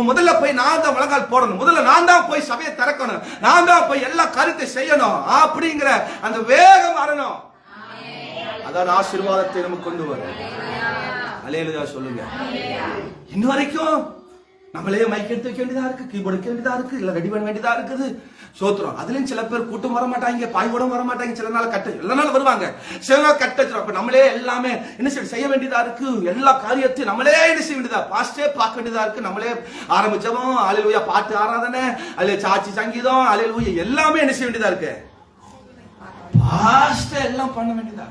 முதல்ல போய் நான் தான் முழங்கால் போடணும், முதல்ல நான் தான் போய் சபையை திறக்கணும், நான் தான் போய் எல்லா காரியத்தை செய்யணும் அப்படிங்கிற அந்த வேகம் வரணும். அதான் ஆசீர்வாதத்தை நமக்கு கொண்டு வரும். அல்லேலூயா சொல்லுங்க. இன்ன வரைக்கும் நம்மளே மைக் எடுத்து வைக்க வேண்டியதா இருக்கு, கீபோர்டு வைக்க வேண்டியதா இருக்கு, இல்ல ரெடி பண்ண வேண்டியதா இருக்குது. சோத்திரம். அதுலயும் சில பேர் கூட்டம் வர மாட்டாங்க, பாய்கூடம் வர மாட்டாங்க, சில நாள் எல்லா நாள் வருவாங்க, சில நாள் கட்டச்சிடும். அப்ப நம்மளே எல்லாமே என்ன செய்ய வேண்டியதா இருக்கு, எல்லா காரியத்தையும் நம்மளே என்ன செய்ய வேண்டியதா, பாஸ்டே பார்க்க வேண்டியதா இருக்கு. நம்மளே ஆரம்பிச்சோம் அல்லேலூயா பாட்டு ஆராதனை, அல்ல சாட்சி சங்கீதம், அல்லேலூயா எல்லாமே என்ன செய்ய வேண்டியதா இருக்கு, பாஸ்டே எல்லாம் பண்ண வேண்டியதா.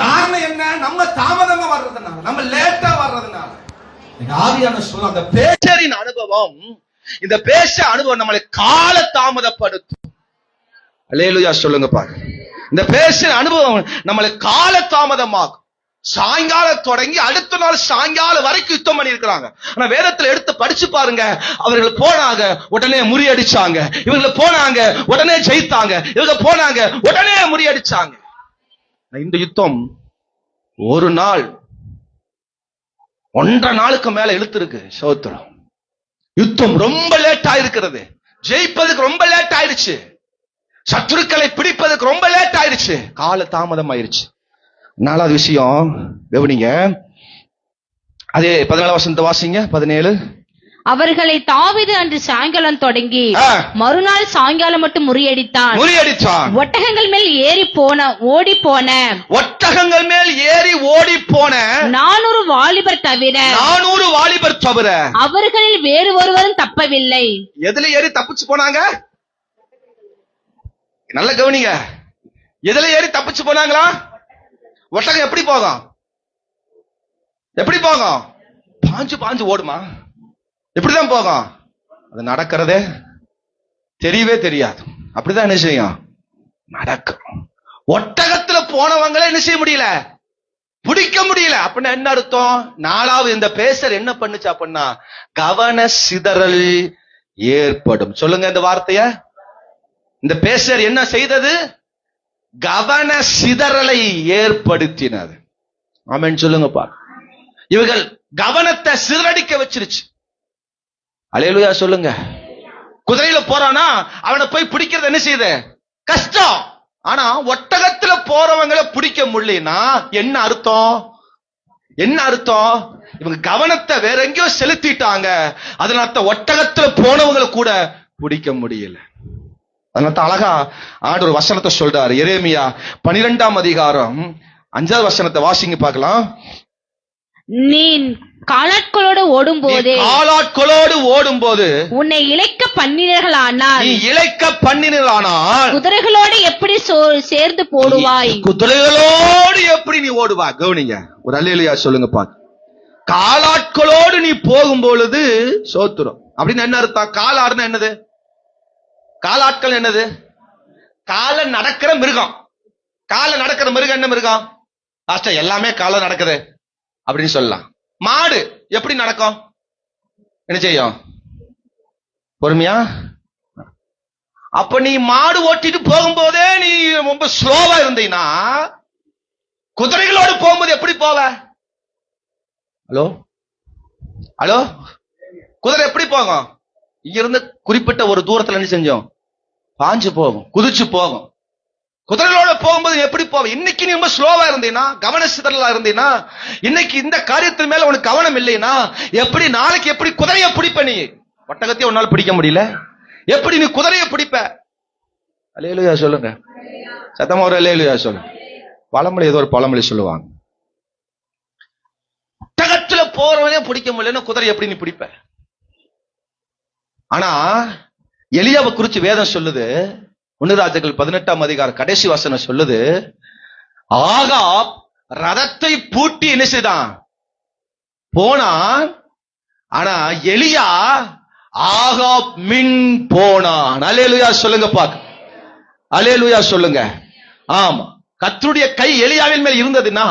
காரணம் என்ன? நம்ம தாமதமா வர்றதுனால, நம்ம லேட்டா வர்றதுனால. ஆவியான சொல்ல அந்த பேச்சரின் அனுபவம், இந்த பேச அனுபவம் நம்மளை கால தாமதப்படுத்தும். அல்லேலூயா சொல்லுங்க பாரு. இந்த பேச அனுபவம் நம்மளை கால தாமதமாகும். சாயங்காலம் தொடங்கி அடுத்த நாள் சாயங்காலம் வரைக்கும் யுத்தம் பண்ணி இருக்கிறாங்க. ஆனா வேதத்துல எடுத்து படிச்சு பாருங்க, அவர்கள் போனாங்க உடனே முறியடிச்சாங்க, இவங்க போனாங்க உடனே ஜெயித்தாங்க, இவங்க போனாங்க உடனே முறியடிச்சாங்க. இந்த யுத்தம் ஒரு நாள் 1.5 நாளுக்கு மேல இழுத்திருக்கு. சோத்திரம். யுத்தம் ரொம்ப லேட் ஆயிருக்கிறது, ஜெயிப்பதுக்கு ரொம்ப லேட் ஆயிருச்சு, சத்துருக்களை பிடிப்பதுக்கு ரொம்ப லேட் ஆயிருச்சு, கால தாமதம் ஆயிருச்சு. 4வது விஷயம் கவனிங்க, அதே 14 வசனத்தை வாசிங்க. 17. அவர்களை தாவீது அன்று சாயங்காலம் தொடங்கி மறுநாள் சாயங்காலம் மட்டும் முறியடித்தான். ஒட்டகங்கள் மேல் ஏறி ஓடி போன 400 வாலிபர் தவிர அவர்களில் வேறு ஒருவரும் தப்பவில்லை. எதுல ஏறி தப்பிச்சு போனாங்க? நல்ல கவனிங்க, எதுல ஏறி தப்பிச்சு போனாங்களா? ஒட்டகம் எப்படி போகும்? பாஞ்சு ஓடுமா? எப்படிதான் போகும்? அது நடக்கிறதே தெரியவே தெரியாது. அப்படிதான் என்ன செய்யும், நடக்கும். ஒட்டகத்துல போனவங்களே என்ன செய்ய முடியல, பிடிக்க முடியல. அப்படின்னா என்ன அர்த்தம்? 4வது இந்த பேசர் என்ன பண்ணுச்சு அப்படின்னா, கவன சிதறல் ஏற்படும். சொல்லுங்க இந்த வார்த்தைய. இந்த பேசர் என்ன செய்தது? கவன சிதறலை ஏற்படுத்தினது. ஆமென் சொல்லுங்கப்பா. இவர்கள் கவனத்தை சிதறடிக்க வச்சிருச்சு. அல்லேலூயா சொல்லுங்க. குதிரையில போறானா அவனை போய் பிடிக்கிறது என்ன செய்யுது, கஷ்டம். ஆனா ஒட்டகத்துல போறவங்களை பிடிக்க முடியலனா என்ன அர்த்தம்? இவங்க கவனத்தை வேற எங்கேயோ செலுத்திட்டாங்க. அதனால ஒட்டகத்துல போனவங்களை கூட பிடிக்க முடியல. அதனால அழகா ஆண்டவர் ஒரு வசனத்தை சொல்றாரு. எரேமியா 12ஆம் அதிகாரம் 5வது வசனத்தை வாசிங்க பார்க்கலாம். நீ காலாட்களோடு ஓடும்போது உன்னை இளைக்க பண்ணினீர்களானால் குதிரைகளோடு எப்படி சேர்ந்து போடுவாய்? குதிரைகளோடு எப்படி நீ ஓடுவா? கவனிங்க, ஒரு அல்லேலூயா சொல்லுங்க பாக்க. காலாட்களோடு நீ போகும் பொழுது சோத்துரும் அப்படின்னு என்ன அர்த்தம்? காலாடுனா என்னது? காலாட்கள் என்னது? கால நடக்கிற மிருகம். என்ன மிருகம்? எல்லாமே கால நடக்குது அப்படின்னு சொல்லலாம். மாடு எப்படி நடக்கும்? என்ன செய்யும்? பொறுமையா. அப்ப நீ மாடு ஓட்டிட்டு போகும்போதே நீ ரொம்ப ஸ்லோவா இருந்தீன்னா குதிரைகளோடு போகும்போது எப்படி போவ? ஹலோ ஹலோ, குதிரை எப்படி போகும்? இங்க இருந்து குறிப்பிட்ட ஒரு தூரத்துல என்ன செஞ்சோம்? பாஞ்சு போகும், குதிச்சு போகும். குதிரைகளோட போகும்போது எப்படி போவ? இன்னைக்கு நீ ரொம்ப ஸ்லோவா இருந்தீனா, கவனச்சிதறலா இருந்தீனா, இன்னைக்கு இந்த காரியத்தின் மேல உனக்கு கவனம் இல்லைன்னா எப்படி நாளைக்கு எப்படி குதிரைய பிடிப்ப? நீ ஒட்டகத்தையே உன்னால பிடிக்க முடியல, எப்படி நீ குதிரைய பிடிப்ப? அல்லேலூயா சொல்லுங்க, சத்தமா ஒரு அல்லேலூயா சொல்லுங்க. பழமொழி, ஏதோ ஒரு பழமொழி சொல்லுவாங்க, ஒட்டகத்துல போறவனே பிடிக்க முடியலன்னா குதிரை எப்படி நீ பிடிப்ப? ஆனா எலியாவை குறிச்சு வேதம் சொல்லுது, 1 ராஜாக்கள் 18ஆம் அதிகாரம் கடைசி வசனம் சொல்லுது, ஆகாப் ரதத்தை பூட்டி என்ன செய்தான்? போனான். ஆனா எலியா ஆகாப் மின் போனான். அல்லேலூயா சொல்லுங்க பாக்க, அல்லேலூயா சொல்லுங்க. ஆமா, கர்த்தருடைய கை எலியாவின் மேல் இருந்ததுன்னா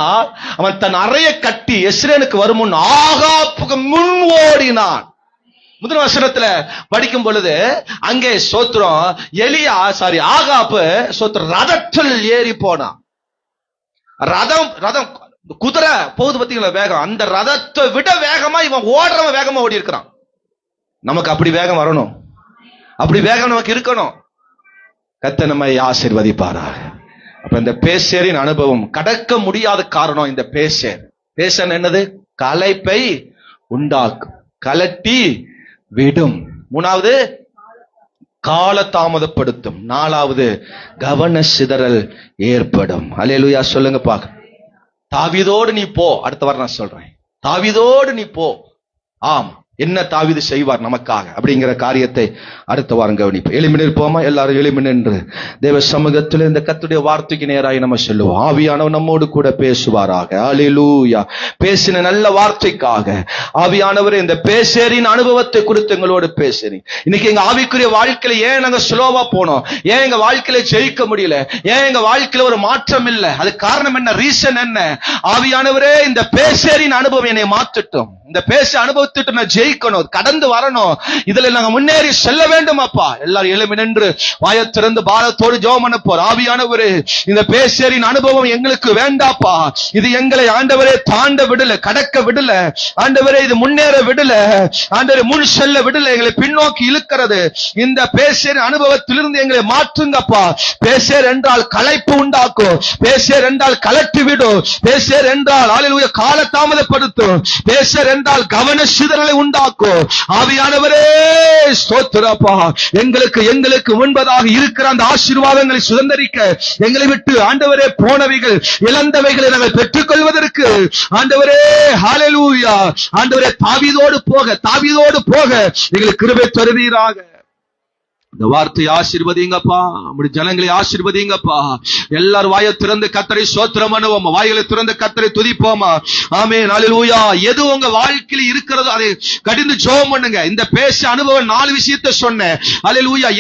அவன் தன் அறையை கட்டி எஸ்ரேலுக்கு வரும் முன் ஆகாப்புக்கு முன் ஓடினான். முதல் வசனத்துல படிக்கும் பொழுது அங்கே சோத்திரம் ஆகாப்பு சோத்திரம் ரதத்தில் ஏறி போனான். ரதம் குதிரை போகுது பாத்தீங்களா வேகம், அந்த ரதத்தை விட வேகமா இவன் ஓடுறவன் வேகமா ஓடி இருக்கிறான். நமக்கு அப்படி வேகம் வரணும், அப்படி வேகம் நமக்கு இருக்கணும். கர்த்தர் நம்மை ஆசீர்வதிப்பாராக. அப்ப இந்த பேசேரின் அனுபவம் கடக்க முடியாத காரணம் இந்த பேசன் என்னது? களைப்பை உண்டாக்கும், கலட்டி விடும். 3வது கால தாமதப்படுத்தும். 4வது கவன சிதறல் ஏற்படும். அல்லேலூயா சொல்லுங்க பாக்க. தாவீதோடு நீ போ, அடுத்த வாரம் நான் சொல்றேன். தாவீதோடு நீ போ. ஆம், என்ன தாவீது செய்வார் நமக்காக அப்படிங்கிற காரியத்தை அடுத்த வாரம் கவனிப்போம். எளிமை நிற்போமா? எல்லாரும் எளிமை நின்று தேவ சமூகத்தில் இந்த கர்த்தருடைய வார்த்தைக்கு நேராக நம்ம சொல்லுவோம். ஆவியானவர் நம்மோடு கூட பேசுவாராக. அல்லேலூயா. பேசின நல்ல வார்த்தைக்காக ஆவியானவர் இந்த பேசேரின் அனுபவத்தை குறித்து எங்களோடு பேசுறீங்க. இன்னைக்கு எங்க ஆவிக்குரிய வாழ்க்கையில ஏன் நாங்க ஸ்லோவா போனோம், ஏன் எங்க வாழ்க்கையில ஜெயிக்க முடியல, ஏன் எங்க வாழ்க்கையில ஒரு மாற்றம் இல்லை, அது காரணம் என்ன? ரீசன் என்ன? ஆவியானவரே இந்த பேசேரின் அனுபவம் என்னை மாற்றட்டும், இந்த பேச அனுபவத்திட்டு நான் ஜெயிக்கணும், கடந்து வரணும், இதுல நாங்க முன்னேறி செல்ல வேண்டும். அப்பா எல்லாரும் எழுமி நின்று வாயை திறந்து பாரத்தோடு ஜெபம் பண்ண போறோம். ஆவியானவரே இந்த பேசேரின் அனுபவம் எங்களுக்கு வேண்டாப்பா, இது எங்களை ஆண்டவரே தாண்ட விடல, கடக்க விடல ஆண்டவரே, இது முன்னேற விடல ஆண்டவரே, முன் செல்ல விடல, எங்களை பின்னோக்கி இழுக்கிறது. இந்த பேசேரின் அனுபவத்திலிருந்து எங்களை மாற்றுங்கப்பா. பேசேர் என்றால் களைப்பு உண்டாக்கும், பேசேர் என்றால் கலட்டி விடும், பேசேர் என்றால் அல்லேலூயா கால தாமதப்படுத்தும், பேசேர் என்றால் கவன சிதறலை உண்டாக்கும். ஆவியானவரே ஸ்தோத்திரப்பா, எங்களுக்கு முன்பதாக இருக்கிற அந்த ஆசீர்வாதங்களை சுதந்தரிக்க எங்களை விட்டு ஆண்டவரே போனவைகள் இழந்தவைகளை நாங்கள் பெற்றுக் கொள்வதற்கு ஆண்டவரே ஹல்லேலூயா ஆண்டவரே தாவீதோடு போக எங்களுக்கு கிருபை தருவீராக. இந்த வார்த்தையை ஆசீர்வதிங்கப்பா, நம்முடைய ஜனங்களை ஆசீர்வதிங்கப்பா. எல்லாரும் வாயை திறந்து கர்த்தரை ஸ்தோத்திரம் பண்ணுவோம், வாய்களை திறந்து கர்த்தரை துதிப்போமா. ஆமென், அல்லேலூயா. எது உங்க வாழ்க்கையில் இருக்கிறதோ அதை கடிந்து ஜெபம் பண்ணுங்க. இந்த பேச அனுபவம் 4 விஷயத்தை சொன்னேன். அல்லேலூயா.